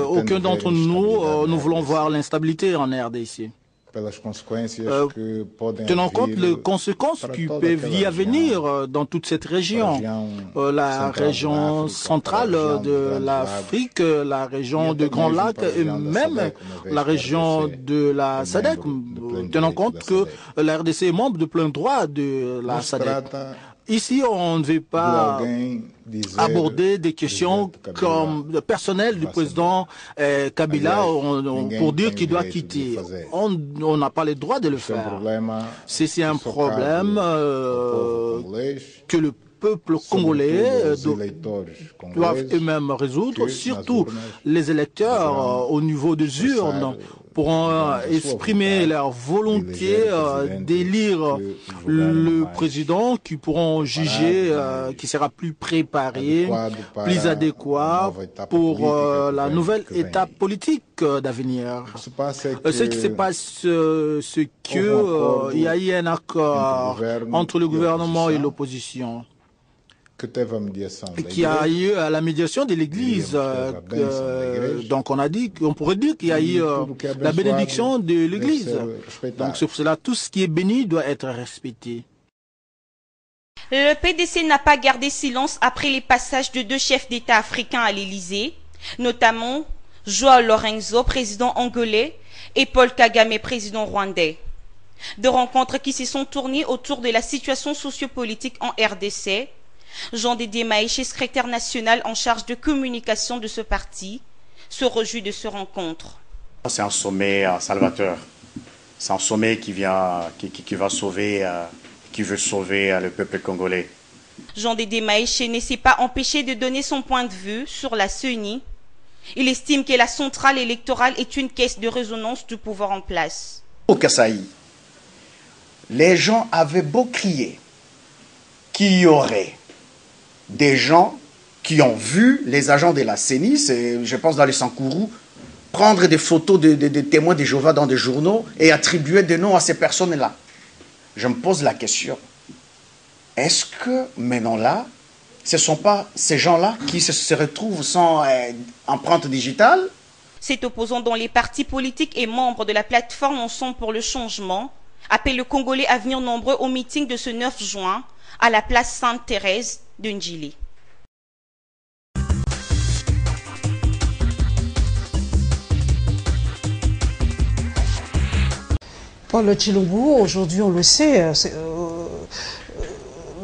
aucun d'entre nous, nous voulons voir l'instabilité en RDC. Tenant compte des conséquences qui peuvent y venir dans toute cette région, la région centrale de l'Afrique, la région de Grand Lac et même la région de la SADC, tenant compte que la RDC est membre de plein droit de la SADC. Ici, on ne veut pas aborder des questions comme personnelles du président Kabila pour dire qu'il doit quitter. On n'a pas le droit de le faire. C'est un problème que le peuple congolais doivent eux-mêmes résoudre, surtout les électeurs au niveau des urnes pourront exprimer leur volonté d'élire le président qui pourront juger qui sera plus préparé, plus adéquat pour la nouvelle étape politique d'avenir. Ce qui se passe, c'est qu'il y a eu un accord entre le gouvernement et l'opposition qui a eu à la médiation de l'Église. Donc on pourrait dire qu'il y a eu la bénédiction de l'Église. Donc c'est pour cela tout ce qui est béni doit être respecté. Le PDC n'a pas gardé silence après les passages de 2 chefs d'État africains à l'Élysée, notamment João Lourenço, président angolais, et Paul Kagame, président rwandais. 2 rencontres qui se sont tournées autour de la situation sociopolitique en RDC. Jean Dédé Maïché, secrétaire national en charge de communication de ce parti, se réjouit de ce rencontre. C'est un sommet salvateur. C'est un sommet qui va sauver, qui veut sauver le peuple congolais. Jean Dédé Maïché ne s'est pas empêché de donner son point de vue sur la CENI. Il estime que la centrale électorale est une caisse de résonance du pouvoir en place. Au Kasaï, les gens avaient beau crier qu'il y aurait des gens qui ont vu les agents de la CENI, je pense dans les Sankourou, prendre des photos de témoins de Jéhovah dans des journaux et attribuer des noms à ces personnes-là. Je me pose la question, est-ce que maintenant là, ce ne sont pas ces gens-là qui se retrouvent sans empreinte digitale? Cet opposant dont les partis politiques et membres de la plateforme Ensemble pour le changement appelle le Congolais à venir nombreux au meeting de ce 9 juin à la place Sainte-Thérèse de Ndjili. Paul Tshilombo, aujourd'hui on le sait,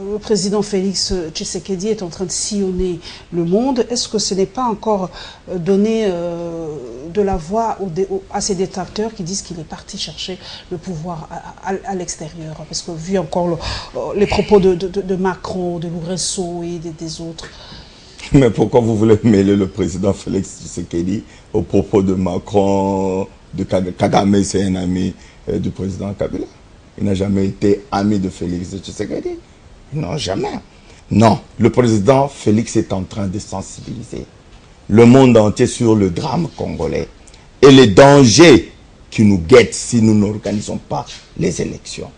le président Félix Tshisekedi est en train de sillonner le monde. Est-ce que ce n'est pas encore donner de la voix à ces détracteurs qui disent qu'il est parti chercher le pouvoir à l'extérieur? Parce que vu encore les propos de Macron, de Lourenço et des autres. Mais pourquoi vous voulez mêler le président Félix Tshisekedi aux propos de Macron, de Kagame? C'est un ami du président Kabila. Il n'a jamais été ami de Félix Tshisekedi. Non, jamais. Non, le président Félix est en train de sensibiliser le monde entier sur le drame congolais et les dangers qui nous guettent si nous n'organisons pas les élections.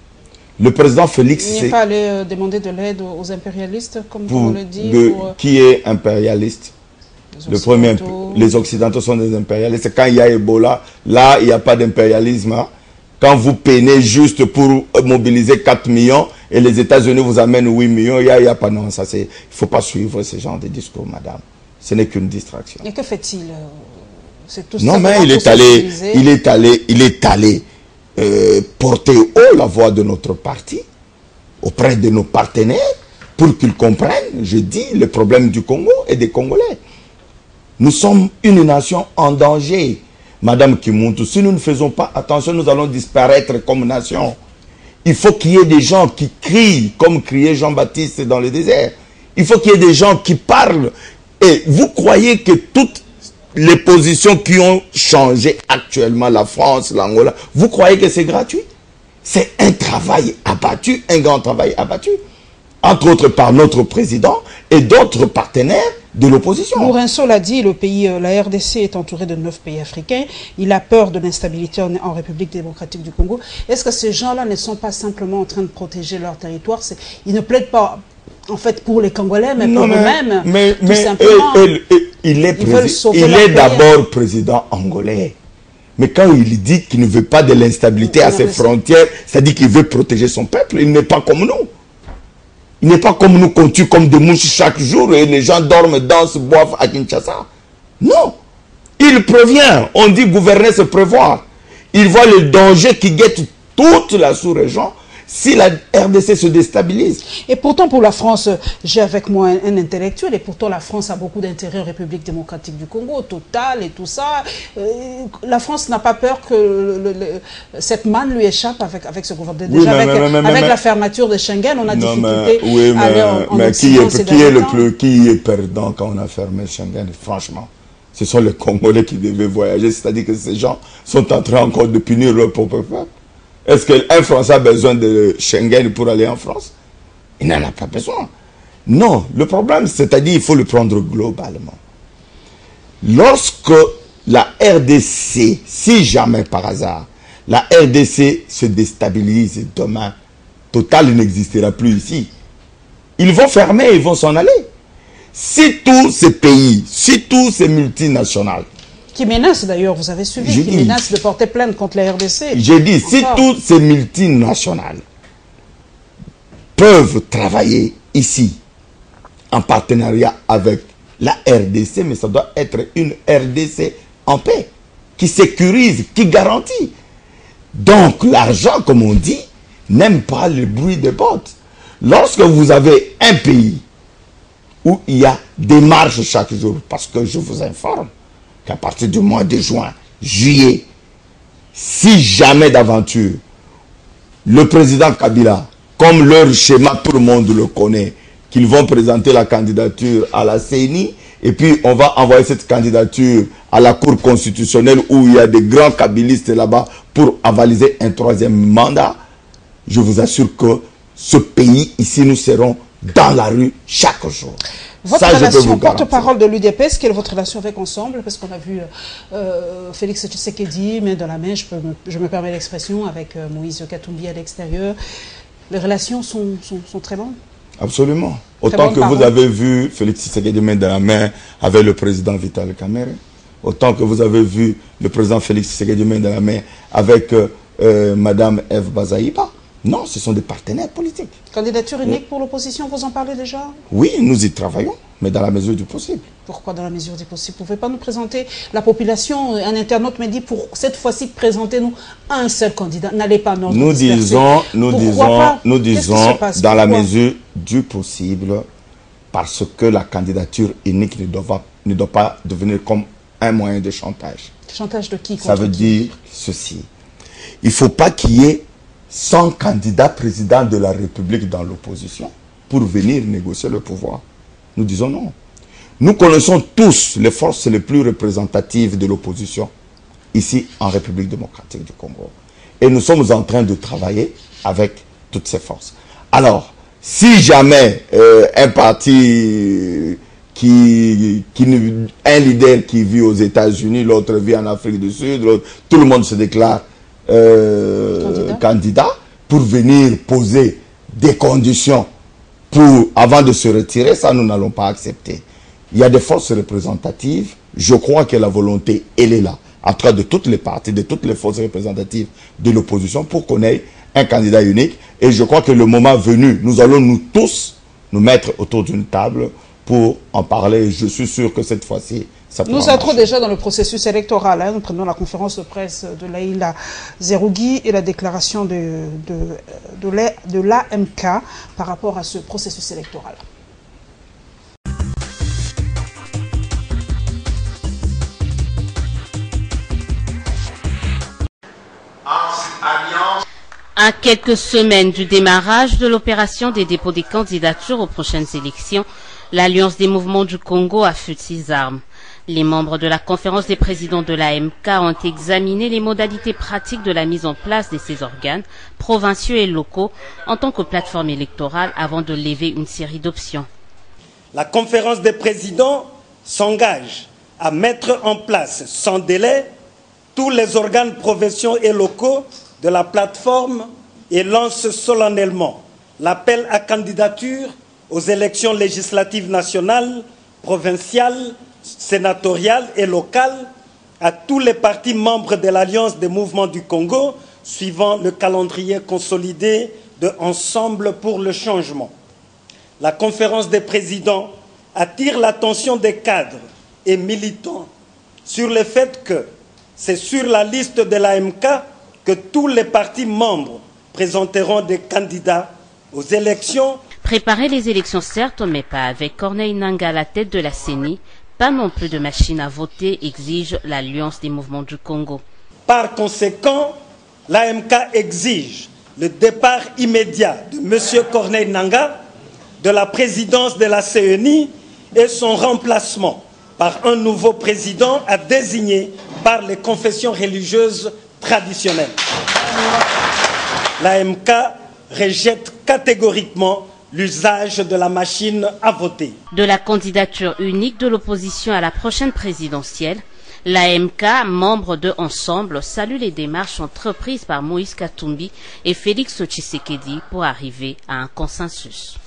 Le président Félix... Il n'est pas allé demander de l'aide aux impérialistes, comme on le dit. Qui est impérialiste? Le premier, les Occidentaux sont des impérialistes. Quand il y a Ebola, là, il n'y a pas d'impérialisme. Hein. Quand vous peinez juste pour mobiliser 4 millions et les États-Unis vous amènent 8 millions, il n'y a pas... Non, ça c'est... Il ne faut pas suivre ce genre de discours, madame. Ce n'est qu'une distraction. Et que fait-il? Non, mais il est allé porter haut la voix de notre parti auprès de nos partenaires pour qu'ils comprennent, je dis, le problème du Congo et des Congolais. Nous sommes une nation en danger. Madame Kimuntu, si nous ne faisons pas attention, nous allons disparaître comme nation. Il faut qu'il y ait des gens qui crient, comme criait Jean-Baptiste dans le désert. Il faut qu'il y ait des gens qui parlent. Et vous croyez que toutes les positions qui ont changé actuellement, la France, l'Angola, vous croyez que c'est gratuit? C'est un travail abattu, un grand travail abattu. Entre autres par notre président et d'autres partenaires de l'opposition. Lourenço l'a dit, la RDC est entourée de 9 pays africains. Il a peur de l'instabilité en République démocratique du Congo. Est-ce que ces gens-là ne sont pas simplement en train de protéger leur territoire? Ils ne plaident pas, en fait, pour les Congolais, mais pour eux-mêmes. Mais il est d'abord président angolais. Mais quand il dit qu'il ne veut pas de l'instabilité à ses frontières, c'est-à-dire qu'il veut protéger son peuple, il n'est pas comme nous. Il n'est pas comme nous qu'on tue comme des mouches chaque jour et les gens dorment, dansent, boivent à Kinshasa. Non. Il prévient. On dit gouverner, c'est prévoir. Il voit le danger qui guette toute la sous-région si la RDC se déstabilise. Et pourtant, pour la France, j'ai avec moi un intellectuel, et pourtant la France a beaucoup d'intérêt en République démocratique du Congo, Total et tout ça. La France n'a pas peur que cette manne lui échappe avec ce gouvernement. Déjà, avec la fermeture de Schengen, on a difficulté à aller en Occident. Qui est perdant quand on a fermé Schengen? Franchement, ce sont les Congolais qui devaient voyager, c'est-à-dire que ces gens sont en train encore de punir leur propre peuple. Est-ce qu'un Français a besoin de Schengen pour aller en France? Il n'en a pas besoin. Non, le problème, c'est-à-dire qu'il faut le prendre globalement. Lorsque la RDC, si jamais par hasard, la RDC se déstabilise demain, Total n'existera plus ici. Ils vont fermer, ils vont s'en aller. Si tous ces pays, si tous ces multinationales, qui menacent d'ailleurs, vous avez suivi, qui menacent de porter plainte contre la RDC. J'ai dit, si toutes ces multinationales peuvent travailler ici en partenariat avec la RDC, mais ça doit être une RDC en paix, qui sécurise, qui garantit. Donc l'argent, comme on dit, n'aime pas le bruit des bottes. Lorsque vous avez un pays où il y a des marches chaque jour, parce que je vous informe, qu'à partir du mois de juin, juillet, si jamais d'aventure, le président Kabila, comme leur schéma, tout le monde le connaît, qu'ils vont présenter la candidature à la CENI, et puis on va envoyer cette candidature à la Cour constitutionnelle où il y a des grands kabilistes là-bas pour avaliser un 3e mandat, je vous assure que ce pays, ici, nous serons dans la rue chaque jour. Votre relation, porte-parole de l'UDPS, quelle est votre relation avec Ensemble? Parce qu'on a vu Félix Tshisekedi, main dans la main, je me permets l'expression, avec Moïse Katumbi à l'extérieur. Les relations sont très bonnes? Absolument. Autant que vous avez vu Félix Tshisekedi main dans la main avec le président Vital Kamerhe, autant que vous avez vu le président Félix Tshisekedi main dans la main avec Madame Eve Bazaïba. Non, ce sont des partenaires politiques. Candidature unique pour l'opposition, vous en parlez déjà? Oui, nous y travaillons, mais dans la mesure du possible. Pourquoi dans la mesure du possible? Vous ne pouvez pas nous présenter la population? Un internaute me dit, pour cette fois-ci, présentez-nous un seul candidat. N'allez pas non. Nous disons dans la mesure du possible, parce que la candidature unique ne doit pas devenir comme un moyen de chantage. Chantage de qui? Ça veut dire ceci. Il ne faut pas qu'il y ait 100 candidats présidents de la République dans l'opposition pour venir négocier le pouvoir. Nous disons non. Nous connaissons tous les forces les plus représentatives de l'opposition ici en République démocratique du Congo. Et nous sommes en train de travailler avec toutes ces forces. Alors, Si jamais un parti un leader qui vit aux États-Unis, l'autre vit en Afrique du Sud, tout le monde se déclare candidat pour venir poser des conditions avant de se retirer, ça nous n'allons pas accepter. Il y a des forces représentatives, je crois que la volonté, elle est là, à travers de toutes les parties, de toutes les forces représentatives de l'opposition pour qu'on ait un candidat unique. Et je crois que le moment venu, nous allons nous tous nous mettre autour d'une table pour en parler. Je suis sûr que cette fois-ci, ça pourra Nous entrons marcher. déjà dans le processus électoral. Nous prenons la conférence de presse de Laïla Zerougui et la déclaration de l'AMK par rapport à ce processus électoral. À quelques semaines du démarrage de l'opération des dépôts des candidatures aux prochaines élections, l'Alliance des mouvements du Congo a feu de ses armes. Les membres de la conférence des présidents de l'AMK ont examiné les modalités pratiques de la mise en place de ces organes, provinciaux et locaux, en tant que plateforme électorale avant de lever une série d'options. La conférence des présidents s'engage à mettre en place sans délai tous les organes provinciaux et locaux de la plateforme et lance solennellement l'appel à candidature aux élections législatives nationales, provinciales, sénatoriales et locales à tous les partis membres de l'Alliance des mouvements du Congo, suivant le calendrier consolidé de Ensemble pour le changement. La conférence des présidents attire l'attention des cadres et militants sur le fait que c'est sur la liste de l'AMK que tous les partis membres présenteront des candidats aux élections. Préparer les élections certes, mais pas avec Corneille Nangaa à la tête de la CENI, pas non plus de machine à voter, exige l'Alliance des mouvements du Congo. Par conséquent, l'AMK exige le départ immédiat de M. Corneille Nangaa de la présidence de la CENI et son remplacement par un nouveau président à désigner par les confessions religieuses traditionnelles. L'AMK rejette catégoriquement l'usage de la machine à voter. De la candidature unique de l'opposition à la prochaine présidentielle, l'AMK, membre de Ensemble, salue les démarches entreprises par Moïse Katumbi et Félix Tshisekedi pour arriver à un consensus.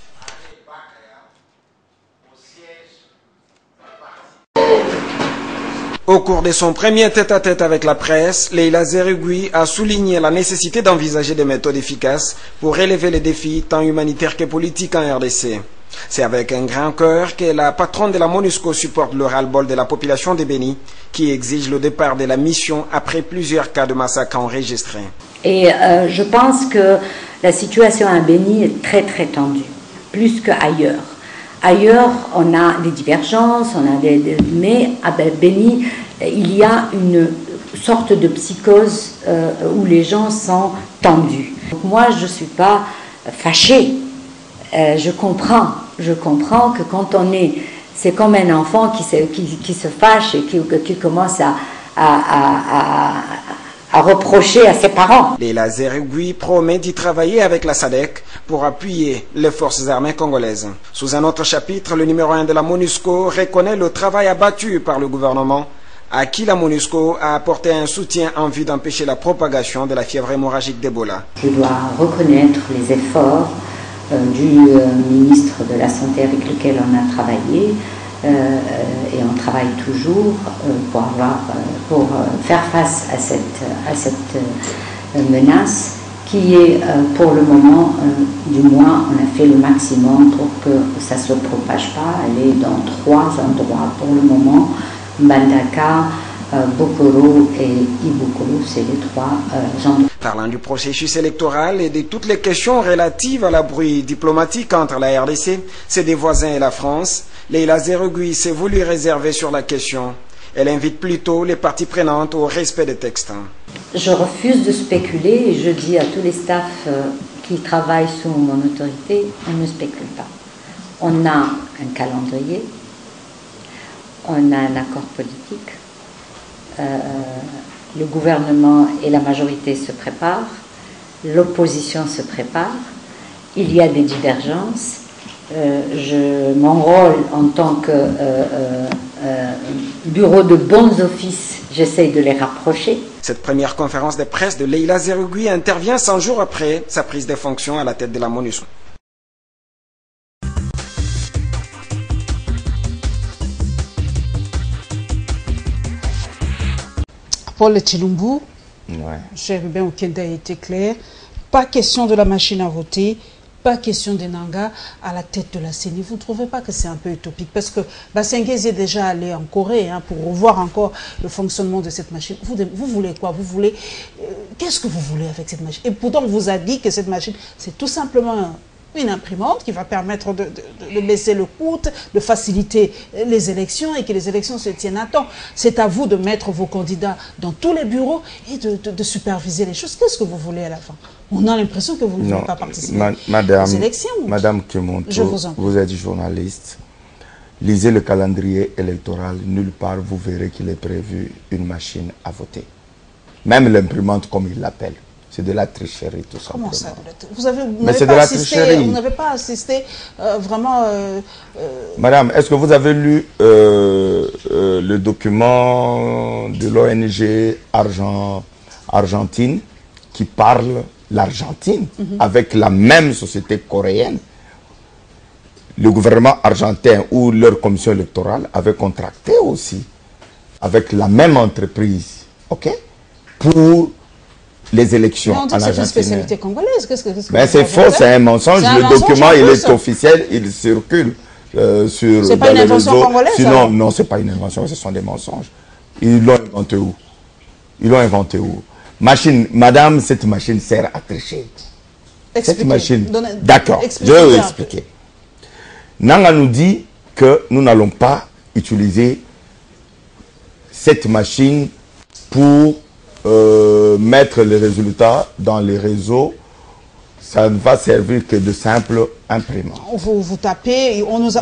Au cours de son premier tête-à-tête avec la presse, Laïla Zerougui a souligné la nécessité d'envisager des méthodes efficaces pour relever les défis tant humanitaires que politiques en RDC. C'est avec un grand cœur que la patronne de la MONUSCO supporte le ras-le-bol de la population de Béni, qui exige le départ de la mission après plusieurs cas de massacres enregistrés. Et je pense que la situation à Béni est très très tendue, plus qu'ailleurs. Ailleurs, on a des divergences, mais à Béni, il y a une sorte de psychose où les gens sont tendus. Donc moi, je ne suis pas fâchée. Je comprends que quand on est... C'est comme un enfant qui se fâche et qui commence à reprocher à ses parents. Laïla Zerougui promet d'y travailler avec la SADC pour appuyer les forces armées congolaises. Sous un autre chapitre, le numéro 1 de la MONUSCO reconnaît le travail abattu par le gouvernement, à qui la MONUSCO a apporté un soutien en vue d'empêcher la propagation de la fièvre hémorragique d'Ebola. Je dois reconnaître les efforts du ministre de la Santé avec lequel on a travaillé, et on travaille toujours pour faire face à cette menace qui est pour le moment, du moins on a fait le maximum pour que ça ne se propage pas. Elle est dans 3 endroits pour le moment, Mbandaka, Bokoro et Ibukuru, c'est les 3 endroits. Parlant du processus électoral et de toutes les questions relatives à la bruit diplomatique entre la RDC, ses deux voisins et la France, Laïla Zerougui s'est voulu réserver sur la question. Elle invite plutôt les parties prenantes au respect des textes. Je refuse de spéculer et je dis à tous les staffs qui travaillent sous mon autorité, on ne spécule pas. On a un calendrier, on a un accord politique, le gouvernement et la majorité se préparent, l'opposition se prépare il y a des divergences. Mon rôle en tant que bureau de bons offices, j'essaye de les rapprocher. Cette première conférence de presse de Leïla Zerugui intervient 100 jours après sa prise de fonction à la tête de la MONUSCO. Paul Tchilumbu, ouais. cher Ruben Okenda a été clair. Pas question de la machine à voter, pas question des Nanga à la tête de la CENI. Vous ne trouvez pas que c'est un peu utopique? Parce que Bassengezi est déjà allé en Corée pour revoir encore le fonctionnement de cette machine. Vous voulez quoi? Vous voulez... Qu'est-ce que vous voulez avec cette machine? Et pourtant, on vous a dit que cette machine, c'est tout simplement une imprimante qui va permettre de baisser le coût, de faciliter les élections et que les élections se tiennent à temps. C'est à vous de mettre vos candidats dans tous les bureaux et de superviser les choses. Qu'est-ce que vous voulez à la fin? On a l'impression que vous ne voulez pas participer aux élections. Madame Kemonto, vous êtes journaliste. Lisez le calendrier électoral. Nulle part, vous verrez qu'il est prévu une machine à voter. Même l'imprimante, comme ils l'appellent. C'est de la tricherie, tout simplement. Comment ça, vous n'avez pas assisté vraiment... Madame, est-ce que vous avez lu le document de l'ONG Argentine qui parle l'Argentine avec la même société coréenne? Le gouvernement argentin ou leur commission électorale avait contracté aussi avec la même entreprise, ok, pour les élections en Argentine. C'est une spécialité congolaise. Mais c'est faux, c'est un mensonge. Le document, il est officiel, il circule sur... C'est pas une invention congolaise? Sinon, non, c'est pas une invention, ce sont des mensonges. Ils l'ont inventé où? Ils l'ont inventé où? Machine, madame, cette machine sert à tricher. Cette machine... D'accord, je vais vous expliquer. Nanga nous dit que nous n'allons pas utiliser cette machine pour mettre les résultats dans les réseaux. Ça ne va servir que de simple imprimant. Vous tapez, on nous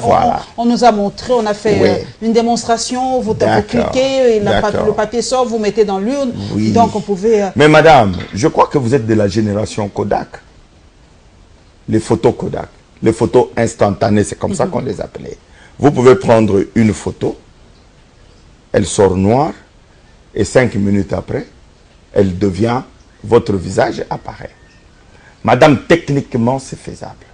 a montré, on a fait une démonstration, vous cliquez, et le papier sort, vous mettez dans l'urne, donc on pouvait... Mais madame, je crois que vous êtes de la génération Kodak. Les photos Kodak, les photos instantanées, c'est comme ça qu'on les appelait. Vous pouvez prendre une photo, elle sort noire, et 5 minutes après, elle devient, votre visage apparaît. Madame, techniquement, c'est faisable.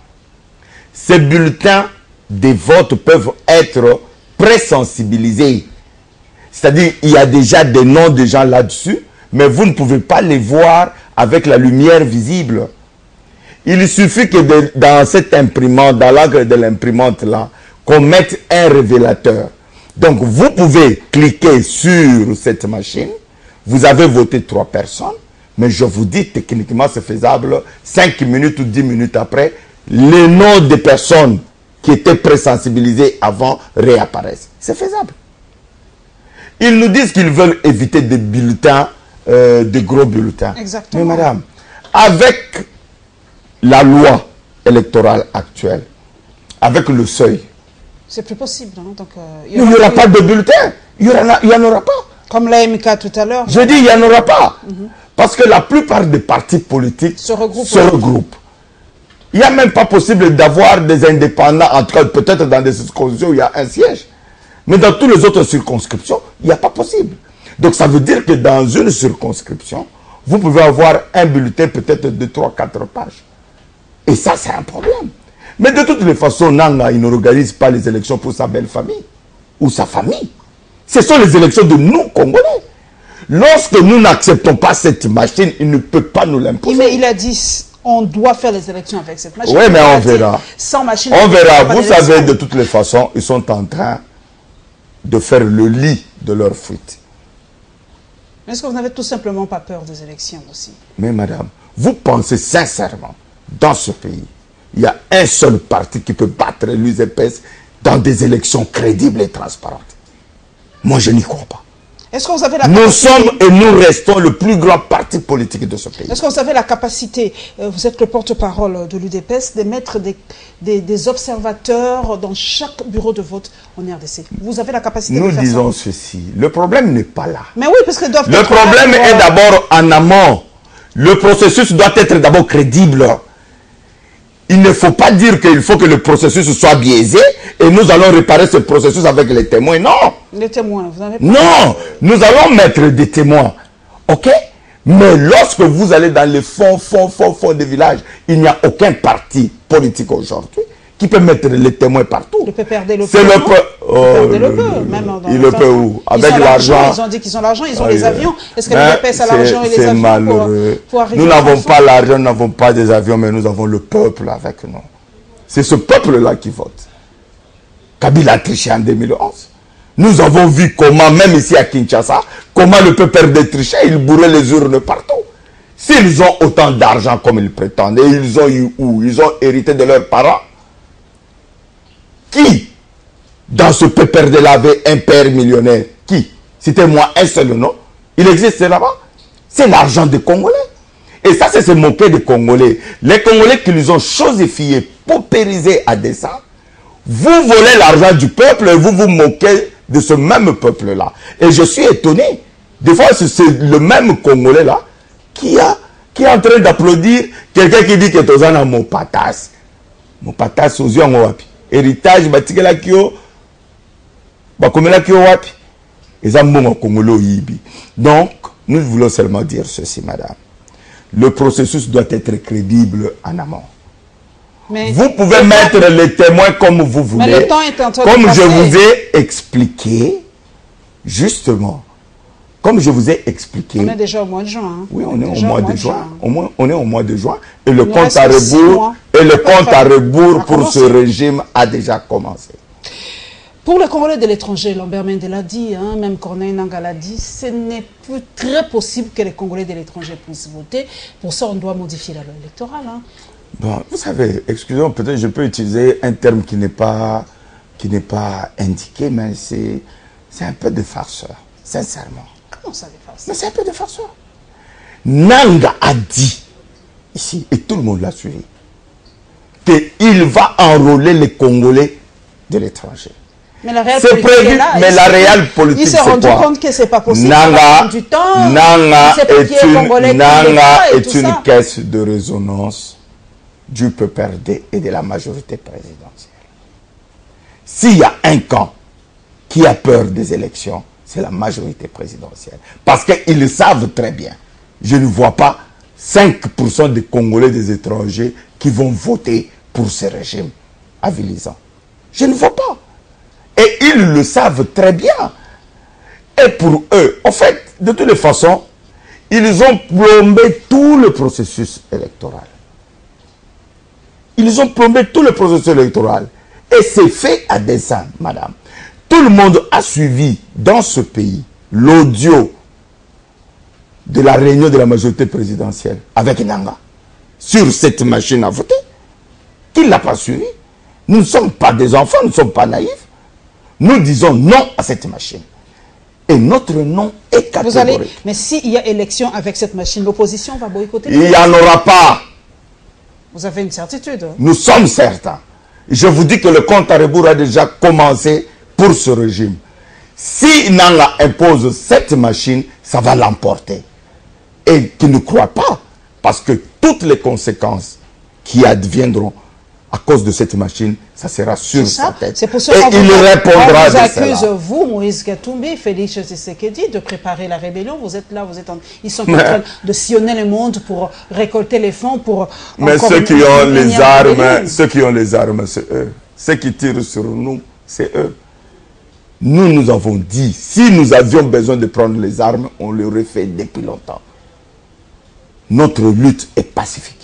Ces bulletins de vote peuvent être présensibilisés. C'est-à-dire, il y a déjà des noms de gens là-dessus, mais vous ne pouvez pas les voir avec la lumière visible. Il suffit que dans cette imprimante, dans l'encre de l'imprimante là, qu'on mette un révélateur. Donc, vous pouvez cliquer sur cette machine. Vous avez voté 3 personnes. Mais je vous dis, techniquement, c'est faisable. 5 minutes ou 10 minutes après, les noms des personnes qui étaient présensibilisées avant réapparaissent. C'est faisable. Ils nous disent qu'ils veulent éviter des bulletins, des gros bulletins. Exactement. Mais madame, avec la loi électorale actuelle, avec le seuil, c'est plus possible. Hein? Donc, il n'y aura pas de bulletins. Il n'y en aura pas. Comme l'AMK tout à l'heure. Je dis, il n'y en aura pas. Parce que la plupart des partis politiques se regroupent. Il n'y a même pas possible d'avoir des indépendants, entre eux, peut-être dans des circonscriptions où il y a un siège. Mais dans toutes les autres circonscriptions, il n'y a pas possible. Donc ça veut dire que dans une circonscription, vous pouvez avoir un bulletin peut-être de 3-4 pages. Et ça, c'est un problème. Mais de toutes les façons, Nanga, il n'organise pas les élections pour sa belle famille ou sa famille. Ce sont les élections de nous, Congolais. Lorsque nous n'acceptons pas cette machine, il ne peut pas nous l'imposer. Mais il a dit, on doit faire les élections avec cette machine. Oui, mais on verra. Sans machine. On verra. Vous savez, de toutes les façons, ils sont en train de faire le lit de leur fuite. Est-ce que vous n'avez tout simplement pas peur des élections aussi? Mais madame, vous pensez sincèrement, dans ce pays, il y a un seul parti qui peut battre l'UDPS dans des élections crédibles et transparentes? Moi, je n'y crois pas. Est-ce que vous avez la capacité... Nous sommes et nous restons le plus grand parti politique de ce pays. Est-ce que vous avez la capacité, vous êtes le porte-parole de l'UDPS, de mettre des observateurs dans chaque bureau de vote en RDC? Vous avez la capacité de faire ça? Nous disons ceci, le problème n'est pas là. Mais oui, parce que le problème est d'abord en amont. Le processus doit être d'abord crédible. il ne faut pas dire qu'il faut que le processus soit biaisé et nous allons réparer ce processus avec les témoins. Non. Les témoins, vous n'avez pas... Non, nous allons mettre des témoins. Ok? Mais lorsque vous allez dans les fonds des villages, il n'y a aucun parti politique aujourd'hui qui peut mettre les témoins partout. Le PPRD le peut. C'est le il le peut où? Avec l'argent. Ils ont dit qu'ils ont l'argent, ils ont les avions. Est-ce que le PS a l'argent et les avions? C'est malheureux. Nous n'avons pas l'argent, nous n'avons pas des avions, mais nous avons le peuple avec nous. C'est ce peuple-là qui vote. Kabila a triché en 2011. Nous avons vu comment, même ici à Kinshasa, comment le PPRD trichait, il bourrait les urnes partout. S'ils ont autant d'argent comme ils prétendent, et ils ont eu où? Ils ont hérité de leurs parents. Qui, dans ce PPRD-là, avait un père millionnaire? Qui? C'était moi, un seul nom. Il existe là-bas. C'est l'argent des Congolais. Et ça, c'est se moquer des Congolais. Les Congolais qui nous ont chosifiés, paupérisés à dessein. Vous volez l'argent du peuple et vous vous moquez de ce même peuple-là. Et je suis étonné. Des fois, c'est le même Congolais-là qui est en train d'applaudir quelqu'un qui dit que tu as mon patas. Mon patas aux yeux en wapi. Héritage, batikela kyo, bakomela kyo wapi. Et ça mon Congolo yibi. Donc, nous voulons seulement dire ceci, madame. Le processus doit être crédible en amont. Mais vous pouvez mettre les témoins comme vous voulez. Mais le temps est en train de comme passer. Je vous ai expliqué, justement, comme je vous ai expliqué. On est déjà au mois de juin. Hein. Oui, on est au mois de juin. On est au mois de juin. Et le compte à rebours, pour ce régime a déjà commencé. Pour les Congolais de l'étranger, Lambert Mende l'a dit, hein, même Corneille Nangaa l'a dit, ce n'est plus très possible que les Congolais de l'étranger puissent voter. Pour ça, on doit modifier la loi électorale. Hein. Bon, vous savez, excusez-moi, peut-être je peux utiliser un terme qui n'est pas indiqué, mais c'est un peu de farceur, sincèrement. Comment ça, des farceurs? Mais c'est un peu de farceur. Nangaa a dit, ici, et tout le monde l'a suivi, qu'il va enrôler les Congolais de l'étranger. Mais la réelle politique prévu, est là. Mais la réelle politique, c'est quoi? Il s'est rendu compte que c'est pas possible. Nangaa est une caisse de résonance du PPRD et de la majorité présidentielle. S'il y a un camp qui a peur des élections, c'est la majorité présidentielle. Parce qu'ils savent très bien. Je ne vois pas 5% des Congolais des étrangers qui vont voter pour ce régime avilisant. Je ne vois pas. Et ils le savent très bien. Et pour eux, en fait, de toutes les façons, ils ont plombé tout le processus électoral. Ils ont plombé tout le processus électoral. Et c'est fait à dessein, madame. Tout le monde a suivi dans ce pays l'audio de la réunion de la majorité présidentielle avec Nangaa sur cette machine à voter. Qui ne l'a pas suivi? Nous ne sommes pas des enfants, nous ne sommes pas naïfs. Nous disons non à cette machine. Et notre non est catégorique. Mais s'il y a élection avec cette machine, l'opposition va boycotter? Il n'y en aura pas. Vous avez une certitude? Nous sommes certains. Je vous dis que le compte à rebours a déjà commencé pour ce régime. Si Nangaa impose cette machine, ça va l'emporter. Et qui ne croit pas, parce que toutes les conséquences qui adviendront à cause de cette machine, ça sera sur sa tête. C'est pour ça et il répondra de cela. On vous accuse, vous, Moïse Katumbi, Félix Tshisekedi, de préparer la rébellion. Vous êtes là, ils sont en train de sillonner le monde pour récolter les fonds pour... Mais ceux qui ont les armes, c'est eux. Ceux qui tirent sur nous, c'est eux. Nous avons dit, si nous avions besoin de prendre les armes, on l'aurait fait depuis longtemps. Notre lutte est pacifique.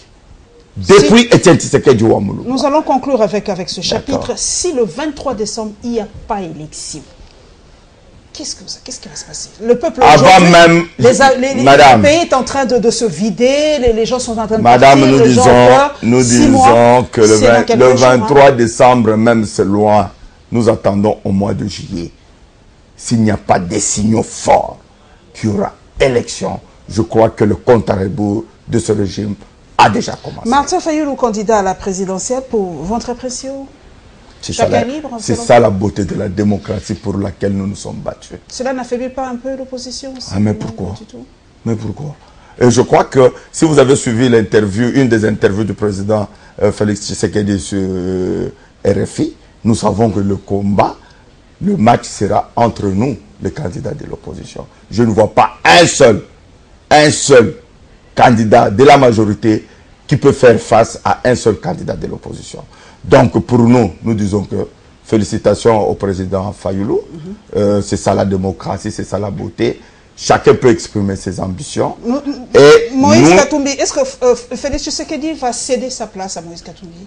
Depuis Etienne Tshisekedi Ouamoulo. Nous allons conclure avec ce chapitre. Si le 23 décembre, il n'y a pas élection, qu'est-ce qui va se passer? Le peuple avant même, le pays est en train de se vider, les gens sont en train de Madame, partir, nous disons que le 23 décembre, même c'est loin, nous attendons au mois de juillet. S'il n'y a pas des signaux forts qu'il y aura élection, je crois que le compte à rebours de ce régime a déjà commencé. Martin Fayulu, candidat à la présidentielle, pour votre impression? C'est ça la beauté de la démocratie pour laquelle nous nous sommes battus. Cela n'affaiblit pas un peu l'opposition? Ah, mais pourquoi? Mais pourquoi? Et je crois que si vous avez suivi l'interview, une des interviews du président Félix Tshisekedi sur RFI, nous savons que le combat, le match sera entre nous, les candidats de l'opposition. Je ne vois pas un seul candidat de la majorité qui peut faire face à un seul candidat de l'opposition. Donc pour nous, nous disons que félicitations au président Fayoulou. C'est ça la démocratie, c'est ça la beauté. Chacun peut exprimer ses ambitions. Moïse Katumbi, est-ce que Félix Tshisekedi va céder sa place à Moïse Katumbi?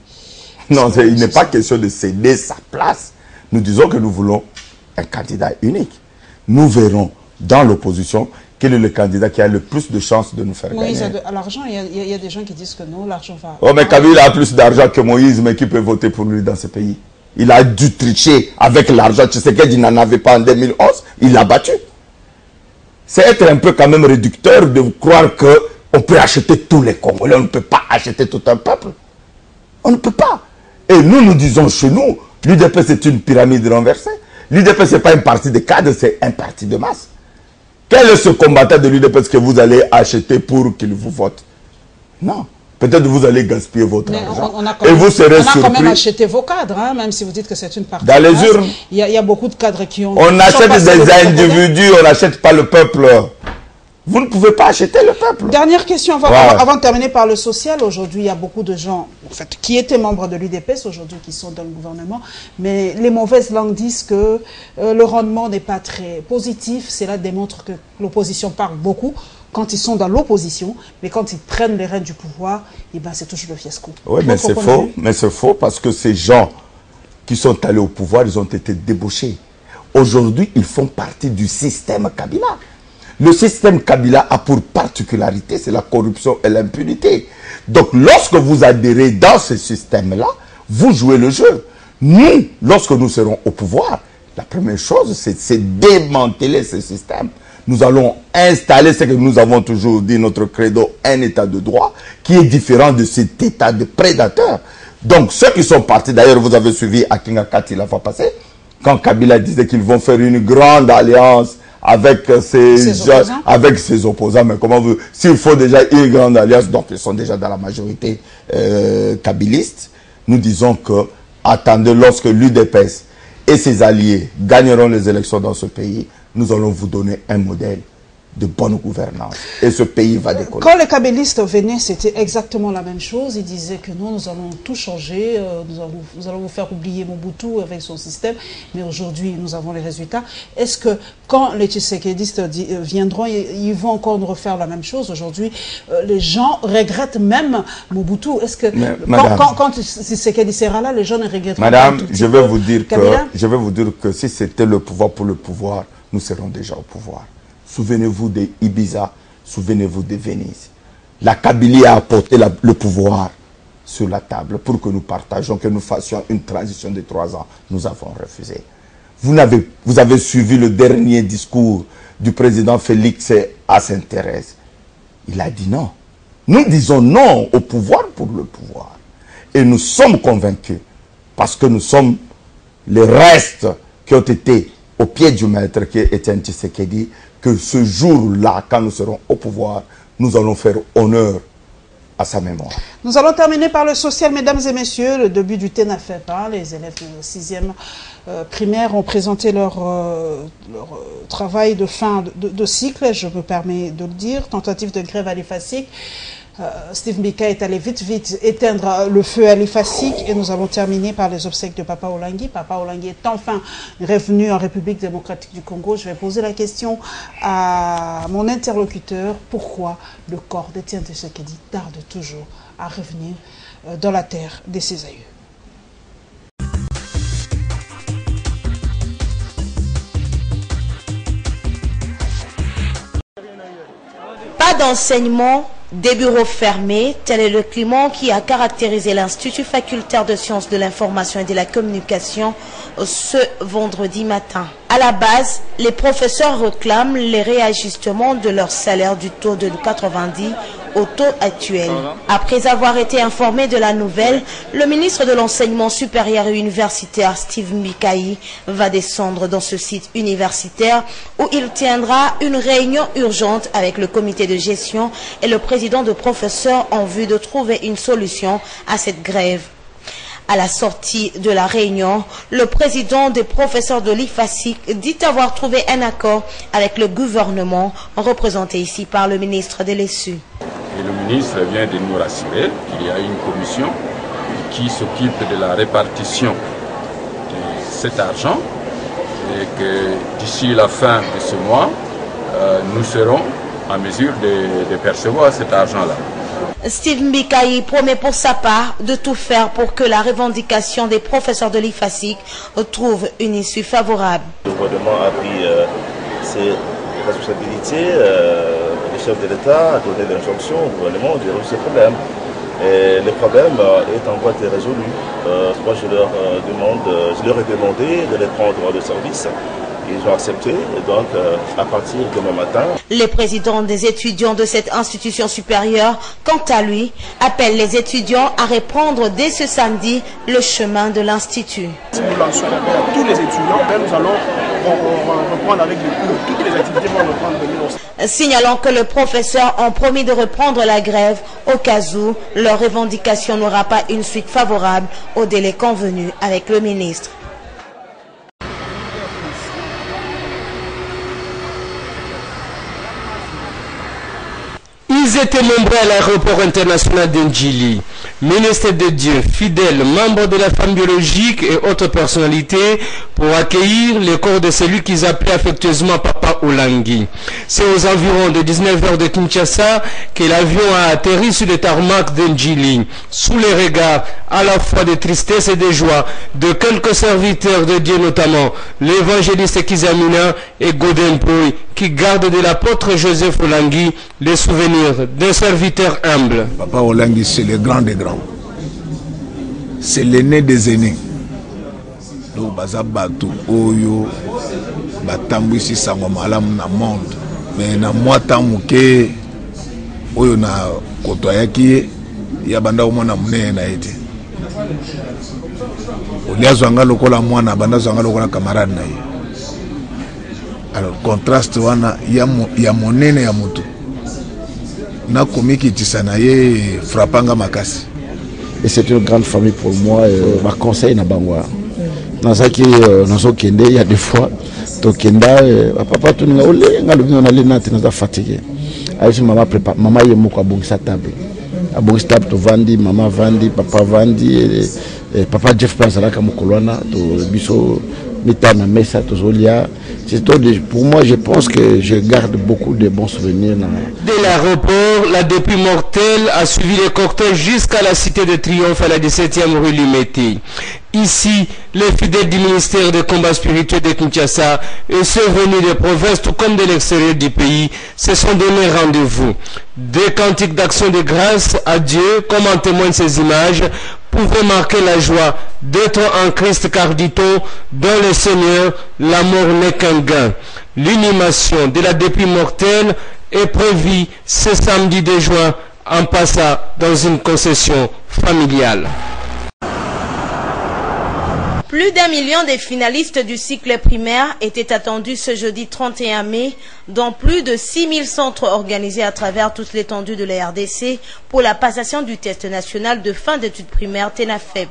Non, il n'est pas question de céder sa place. Nous disons que nous voulons un candidat unique. Nous verrons dans l'opposition quel est le candidat qui a le plus de chances de nous faire gagner. Moïse a l'argent, il y a des gens qui disent que non, l'argent va... Oh, mais Kabila a plus d'argent que Moïse, mais qui peut voter pour lui dans ce pays? Il a dû tricher avec l'argent. Tu sais qu'il n'en avait pas en 2011, il l'a battu. C'est être un peu quand même réducteur de croire qu'on peut acheter tous les Congolais. On ne peut pas acheter tout un peuple. On ne peut pas. Et nous disons chez nous, l'UDP c'est une pyramide renversée. L'UDP c'est pas un parti de cadre, c'est un parti de masse. Quel est ce combattant de l'UDP que vous allez acheter pour qu'il vous vote? Non. Peut-être que vous allez gaspiller votre argent. Et vous serez surpris. On a quand même acheté vos cadres, hein, même si vous dites que c'est une partie. Dans les urnes. Il y a beaucoup de cadres qui ont... On achète des individus, on n'achète pas le peuple. Vous ne pouvez pas acheter le peuple. Dernière question, avant de terminer par le social. Aujourd'hui, il y a beaucoup de gens en fait, qui étaient membres de l'UDPS, aujourd'hui qui sont dans le gouvernement. Mais les mauvaises langues disent que le rendement n'est pas très positif. Cela démontre que l'opposition parle beaucoup quand ils sont dans l'opposition, mais quand ils prennent les rênes du pouvoir, eh ben, c'est toujours le fiasco. Oui, mais c'est faux. Mais c'est faux parce que ces gens qui sont allés au pouvoir, ils ont été débauchés. Aujourd'hui, ils font partie du système Kabila. Le système Kabila a pour particularité, c'est la corruption et l'impunité. Donc, lorsque vous adhérez dans ce système-là, vous jouez le jeu. Nous, lorsque nous serons au pouvoir, la première chose, c'est démanteler ce système. Nous allons installer ce que nous avons toujours dit, notre credo, un état de droit qui est différent de cet état de prédateur. Donc, ceux qui sont partis, d'ailleurs, vous avez suivi Akinga Kati la fois passée, quand Kabila disait qu'ils vont faire une grande alliance avec ses opposants. Mais comment vous... S'il faut déjà une grande alliance, donc ils sont déjà dans la majorité kabiliste, nous disons que, attendez, lorsque l'UDPS et ses alliés gagneront les élections dans ce pays, nous allons vous donner un modèle de bonne gouvernance. Et ce pays va décoller. Quand les kabylistes venaient, c'était exactement la même chose. Ils disaient que non, nous allons tout changer, nous allons vous faire oublier Mobutu avec son système. Mais aujourd'hui, nous avons les résultats. Est-ce que quand les Tshisekediistes viendront, ils vont encore nous refaire la même chose? Aujourd'hui, les gens regrettent même Mobutu. Est-ce que quand Tshisekedi sera là, les gens ne regretteront pas? Madame, je vais vous dire que si c'était le pouvoir pour le pouvoir, nous serons déjà au pouvoir. Souvenez-vous de Ibiza, souvenez-vous de Venise. La Kabylie a apporté le pouvoir sur la table pour que nous partagions, que nous fassions une transition de 3 ans. Nous avons refusé. Vous avez suivi le dernier discours du président Félix à Sainte-Thérèse. Il a dit non. Nous disons non au pouvoir pour le pouvoir. Et nous sommes convaincus, parce que nous sommes les restes qui ont été au pied du maître, qui est Étienne Tshisekedi, que ce jour-là, quand nous serons au pouvoir, nous allons faire honneur à sa mémoire. Nous allons terminer par le social, mesdames et messieurs. Le début du TENAFEP, les élèves de 6e primaire ont présenté leur travail de fin de cycle, je me permets de le dire, tentative de grève à l'EFASIC. Steve Mbika est allé vite éteindre le feu à l'EFASIC et nous allons terminer par les obsèques de Papa Olangi. Papa Olangi est enfin revenu en République démocratique du Congo. Je vais poser la question à mon interlocuteur. Pourquoi le corps d'Étienne Tshisekedi tarde toujours à revenir dans la terre de ses aïeux? Pas d'enseignement, des bureaux fermés, tel est le climat qui a caractérisé l'Institut facultaire de sciences de l'information et de la communication ce vendredi matin. À la base, les professeurs réclament les réajustements de leur salaire du taux de 90 au taux actuel. Après avoir été informé de la nouvelle, le ministre de l'Enseignement supérieur et universitaire Steve Mbikayi va descendre dans ce site universitaire où il tiendra une réunion urgente avec le comité de gestion et le président de professeurs en vue de trouver une solution à cette grève. À la sortie de la réunion, le président des professeurs de l'IFASIC dit avoir trouvé un accord avec le gouvernement, représenté ici par le ministre de l'ESU. Et le ministre vient de nous rassurer qu'il y a une commission qui s'occupe de la répartition de cet argent et que d'ici la fin de ce mois, nous serons en mesure de percevoir cet argent-là. Steve Mbikayi promet pour sa part de tout faire pour que la revendication des professeurs de l'IFASIC trouve une issue favorable. Le gouvernement a pris ses responsabilités, le chef de l'État a donné l'injonction au gouvernement de résoudre ce problème. Et le problème est en voie de résolu. Moi je leur ai demandé de les prendre de service. Ils ont accepté, et donc à partir de demain matin. Le président des étudiants de cette institution supérieure, quant à lui, appelle les étudiants à reprendre dès ce samedi le chemin de l'institut. Si nous lançons l'appel à tous les étudiants, nous allons reprendre avec les cours. Toutes les activités vont reprendre de Signalant que les professeurs ont promis de reprendre la grève au cas où leur revendication n'aura pas une suite favorable au délai convenu avec le ministre. Ils étaient nombreux à l'aéroport international d'Ndjili. Ministres de Dieu, fidèles, membres de la femme biologique et autres personnalités pour accueillir le corps de celui qu'ils appelaient affectueusement Papa Olangi. C'est aux environs de 19h de Kinshasa que l'avion a atterri sur le tarmac d'Ndjili, sous les regards à la fois de tristesse et de joie de quelques serviteurs de Dieu, notamment l'évangéliste Kizamina et Godin Pouy, qui gardent de l'apôtre Joseph Olangi les souvenirs d'un serviteur humble. Papa Olangi, c'est le grand des grands. C'est l'aîné des aînés. Donc, Bazabatu, Oyo, Batambouissi Sangomalam na monde. Mais na mwata muke, Oyo na kotoyaki, Yabanda umana mune na ete. Oliazo anga lokola mwana, banda zanga lokola camarade na ye. Alors, contraste wana, ya monene ya mutu. Na komiki tisanaye frappanga makasi. Et c'est une grande famille pour moi. Ma conseil na bangwa. Nazaki nazo kende, il y a des fois tokenda papa tu nga ole nga lubi na lena tena fatigué. Aïe maman prépare maman yemo ko abongisa table. Abongisa table to vandi, maman vandi, papa vandi et papa Jeff Panzala ka mokolwana to biso mitana mesa to zolia. Pour moi, je pense que je garde beaucoup de bons souvenirs. De l'aéroport, la dépouille mortelle a suivi le cortège jusqu'à la cité de Triomphe à la 17e rue Limete. Ici, les fidèles du ministère des combats spirituels de Kinshasa et ceux venus des provinces tout comme de l'extérieur du pays se sont donné rendez-vous. Des cantiques d'action de grâce à Dieu, comme en témoignent ces images, pouvaient marquer la joie d'être en Christ, car dit-on, dans le Seigneur, la mort n'est qu'un gain. L'inhumation de la dépouille mortelle est prévue ce samedi 2 juin en passant dans une concession familiale. Plus d'1 million de finalistes du cycle primaire étaient attendus ce jeudi 31 mai dans plus de 6000 centres organisés à travers toute l'étendue de la RDC pour la passation du test national de fin d'études primaires TENAFEP.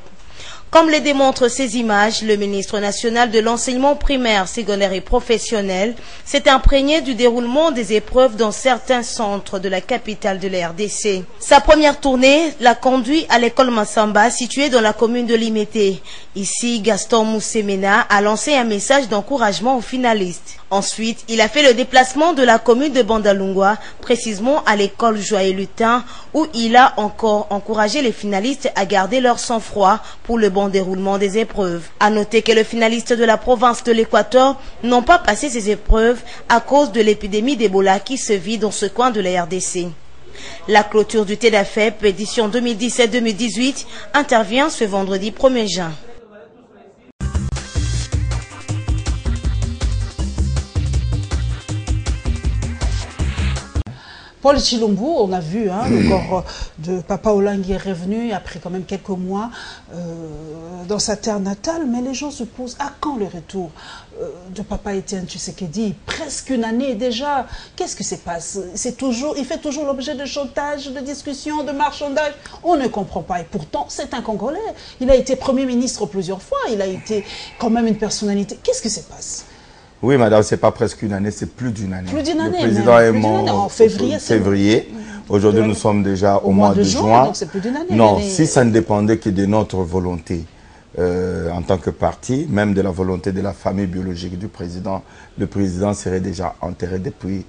Comme le démontrent ces images, le ministre national de l'enseignement primaire, secondaire et professionnel s'est imprégné du déroulement des épreuves dans certains centres de la capitale de la RDC. Sa première tournée l'a conduit à l'école Massamba, située dans la commune de Limete. Ici, Gaston Moussemena a lancé un message d'encouragement aux finalistes. Ensuite, il a fait le déplacement de la commune de Bandalungwa, précisément à l'école Joyeux-Lutin, où il a encore encouragé les finalistes à garder leur sang-froid pour le bon déroulement des épreuves. À noter que les finalistes de la province de l'Équateur n'ont pas passé ces épreuves à cause de l'épidémie d'Ebola qui se vit dans ce coin de la RDC. La clôture du TENAFEP édition 2017-2018 intervient ce vendredi 1er juin. Paul Chilombo, on a vu, hein, le corps de Papa Olangi est revenu après quand même quelques mois dans sa terre natale, mais les gens se posent à quand le retour de Papa Etienne Tshisekedi? Presque une année déjà. Qu'est-ce qui se passe? Il fait toujours l'objet de chantage, de discussions, de marchandage. On ne comprend pas. Et pourtant, c'est un Congolais. Il a été Premier ministre plusieurs fois. Il a été quand même une personnalité. Qu'est-ce qui se passe? Oui, madame, c'est pas presque une année, c'est plus d'une année. Plus d'une année. Le président est mort en février. Aujourd'hui, nous sommes déjà au mois de juin. Donc c'est plus d'une année. Non, si ça ne dépendait que de notre volonté en tant que parti, même de la volonté de la famille biologique du président, le président serait déjà enterré depuis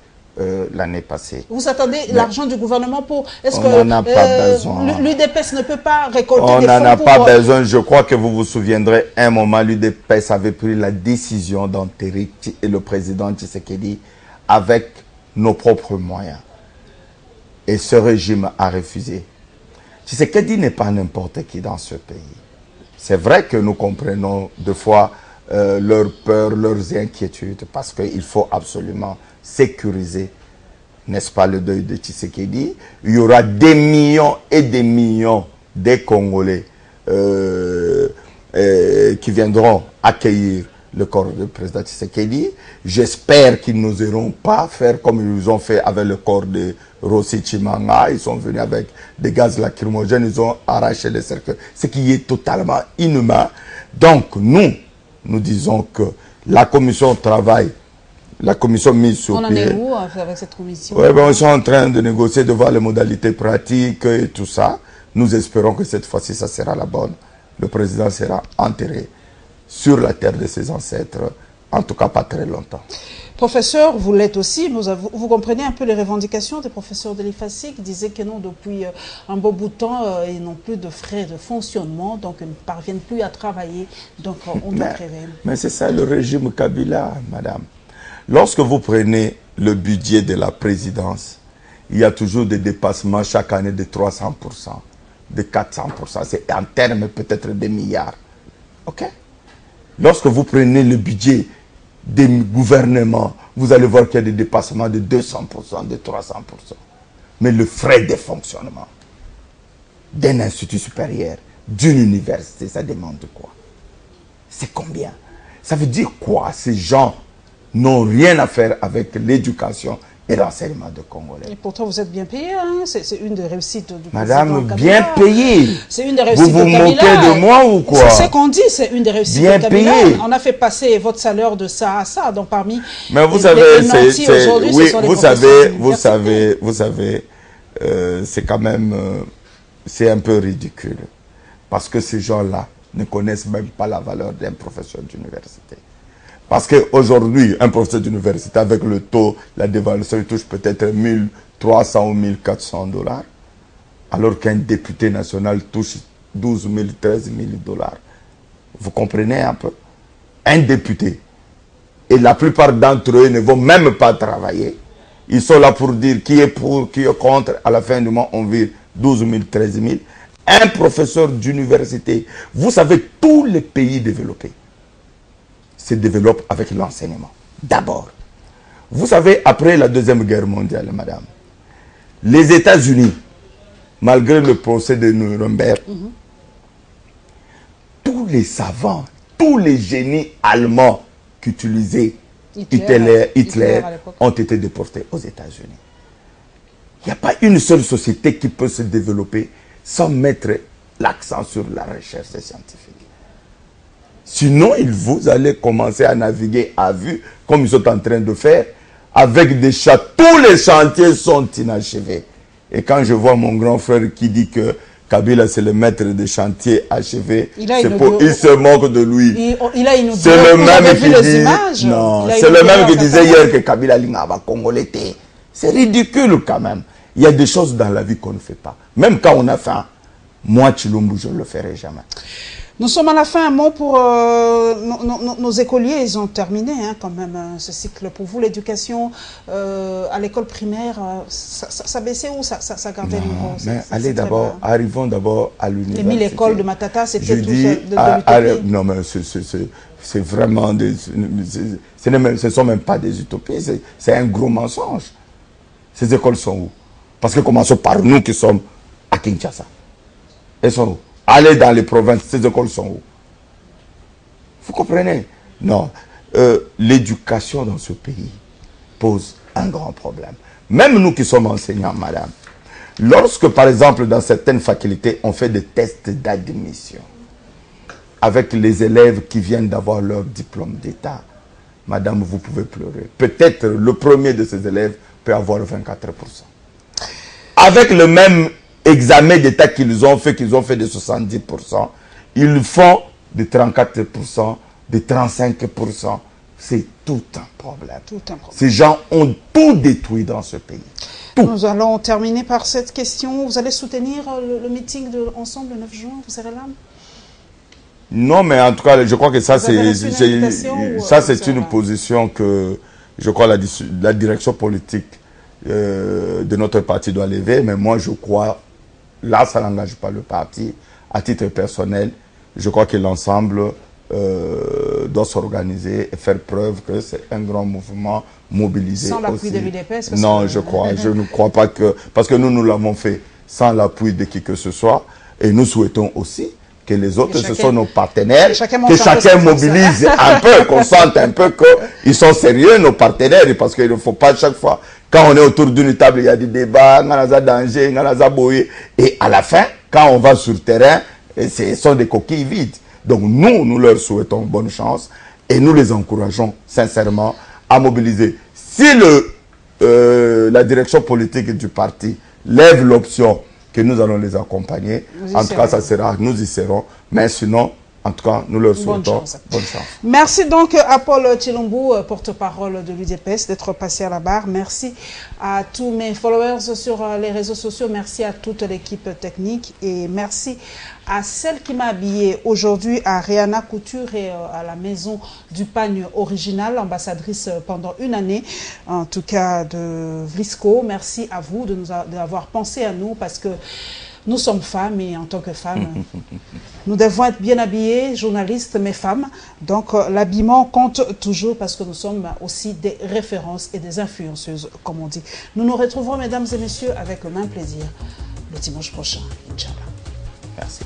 l'année passée. Vous attendez l'argent du gouvernement pour... Est-ce que n'en a pas besoin. l'UDPS ne peut pas récolter on des fonds? On n'en a pas besoin. Je crois que vous vous souviendrez, un moment, l'UDPS avait pris la décision d'enterrer le président Tshisekedi avec nos propres moyens. Et ce régime a refusé. Tshisekedi n'est pas n'importe qui dans ce pays. C'est vrai que nous comprenons deux fois leurs peurs, leurs inquiétudes, parce qu'il faut absolument sécuriser, n'est-ce pas, le deuil de Tshisekedi. Il y aura des millions et des millions de Congolais qui viendront accueillir le corps du président Tshisekedi. J'espère qu'ils n'oseront pas faire comme ils ont fait avec le corps de Rossi Chimanga. Ils sont venus avec des gaz lacrymogènes, ils ont arraché les cercueils, ce qui est totalement inhumain. Donc nous disons que la commission travaille, la commission mise sur pied. On en est où avec cette commission? Oui, ben, ils sont en train de négocier, de voir les modalités pratiques et tout ça. Nous espérons que cette fois-ci, ça sera la bonne. Le président sera enterré sur la terre de ses ancêtres, en tout cas pas très longtemps. Professeur, vous l'êtes aussi, vous comprenez un peu les revendications des professeurs de l'IFACI qui disaient que non, depuis un beau bout de temps, ils n'ont plus de frais de fonctionnement, donc ils ne parviennent plus à travailler, donc on doit prévenir. Mais c'est ça le régime Kabila, madame. Lorsque vous prenez le budget de la présidence, il y a toujours des dépassements chaque année de 300%, de 400%, c'est en termes peut-être de milliards. Ok? Lorsque vous prenez le budget des gouvernements, vous allez voir qu'il y a des dépassements de 200%, de 300%. Mais le frais de fonctionnement d'un institut supérieur, d'une université, ça demande quoi? C'est combien? Ça veut dire quoi? Ces gens n'ont rien à faire avec l'éducation et l'enseignement de Congolais. Et pourtant, vous êtes bien payé, hein? C'est une des réussites du Madame, bien payé. C'est une des réussites vous moquez de moi ou quoi? C'est ce qu'on dit, c'est une des réussites bien de Kabila. Payé. On a fait passer votre salaire de ça à ça. Donc parmi mais vous savez, oui, vous savez, c'est quand même, c'est un peu ridicule. Parce que ces gens-là ne connaissent même pas la valeur d'un professeur d'université. Parce qu'aujourd'hui, un professeur d'université, avec le taux, la dévaluation, il touche peut-être 1300 ou 1400 $, alors qu'un député national touche 12 000, 13 000 $. Vous comprenez un peu? Un député. Et la plupart d'entre eux ne vont même pas travailler. Ils sont là pour dire qui est pour, qui est contre. À la fin du mois, on vire 12 000, 13 000. Un professeur d'université, vous savez, tous les pays développés se développe avec l'enseignement. D'abord, vous savez, après la Deuxième Guerre mondiale, madame, les États-Unis, malgré le procès de Nuremberg, tous les savants, tous les génies allemands qu'utilisait Hitler ont été déportés aux États-Unis. Il n'y a pas une seule société qui peut se développer sans mettre l'accent sur la recherche scientifique. Sinon, vous allez commencer à naviguer à vue, comme ils sont en train de faire, avec des chats. Tous les chantiers sont inachevés. Et quand je vois mon grand frère qui dit que Kabila, c'est le maître des chantiers achevés, il se moque de lui. C'est le même qui dit... Non, c'est le même qui disait hier que Kabila Lingaba Congolais. C'est ridicule quand même. Il y a des choses dans la vie qu'on ne fait pas. Même quand on a faim, moi, Chilombo, je ne le ferai jamais. Nous sommes à la fin. Un mot pour nos écoliers. Ils ont terminé quand même ce cycle. Pour vous, l'éducation à l'école primaire, ça baissait ou ça gardait le niveau? Mais allez d'abord, arrivons d'abord à l'université. Les 1000 écoles de Matata, c'était tout de l'utopie. Non, mais c'est vraiment des... Ce ne sont même pas des utopies. C'est un gros mensonge. Ces écoles sont où? Parce que commençons par nous qui sommes à Kinshasa. Elles sont où? Allez dans les provinces, ces écoles sont où? Vous comprenez? Non. L'éducation dans ce pays pose un grand problème. Même nous qui sommes enseignants, madame, lorsque, par exemple, dans certaines facultés, on fait des tests d'admission avec les élèves qui viennent d'avoir leur diplôme d'État, madame, vous pouvez pleurer. Peut-être le premier de ces élèves peut avoir 24%. Avec le même examen d'État qu'ils ont fait de 70%, ils font de 34%, de 35%. C'est tout un problème. Ces gens ont tout détruit dans ce pays. Tout. Nous allons terminer par cette question. Vous allez soutenir le meeting de Ensemble le 9 juin? Vous serez là? Non, mais en tout cas, je crois que ça, c'est une position que je crois la direction politique de notre parti doit lever. Mais moi, je crois, là, ça n'engage pas le parti. À titre personnel, je crois que l'ensemble doit s'organiser et faire preuve que c'est un grand mouvement mobilisé. Sans l'appui de l'UDPS? Non, je ne crois pas que... Parce que nous l'avons fait sans l'appui de qui que ce soit. Et nous souhaitons aussi que les autres, ce sont nos partenaires, que chacun mobilise un peu, qu'on sente un peu qu'ils sont sérieux, nos partenaires, parce qu'il ne faut pas chaque fois, quand on est autour d'une table, il y a des débats, danger, et à la fin, quand on va sur le terrain, ce sont des coquilles vides. Donc nous leur souhaitons bonne chance et nous les encourageons sincèrement à mobiliser. Si la direction politique du parti lève l'option que nous allons les accompagner, en tout cas, ça sera, nous y serons. Mais sinon, en tout cas, nous leur souhaitons bonne chance. Merci donc à Paul Tshilombo, porte-parole de l'UDPS, d'être passé à la barre. Merci à tous mes followers sur les réseaux sociaux. Merci à toute l'équipe technique. Et merci à celle qui m'a habillée aujourd'hui, à Rihanna Couture et à la maison du pagne original, ambassadrice pendant une année, en tout cas de Vlisco. Merci à vous d'avoir pensé à nous parce que nous sommes femmes et en tant que femmes, nous devons être bien habillées, journalistes, mais femmes. Donc l'habillement compte toujours parce que nous sommes aussi des références et des influenceuses, comme on dit. Nous nous retrouverons, mesdames et messieurs, avec le même plaisir le dimanche prochain, Inch'Allah. Merci.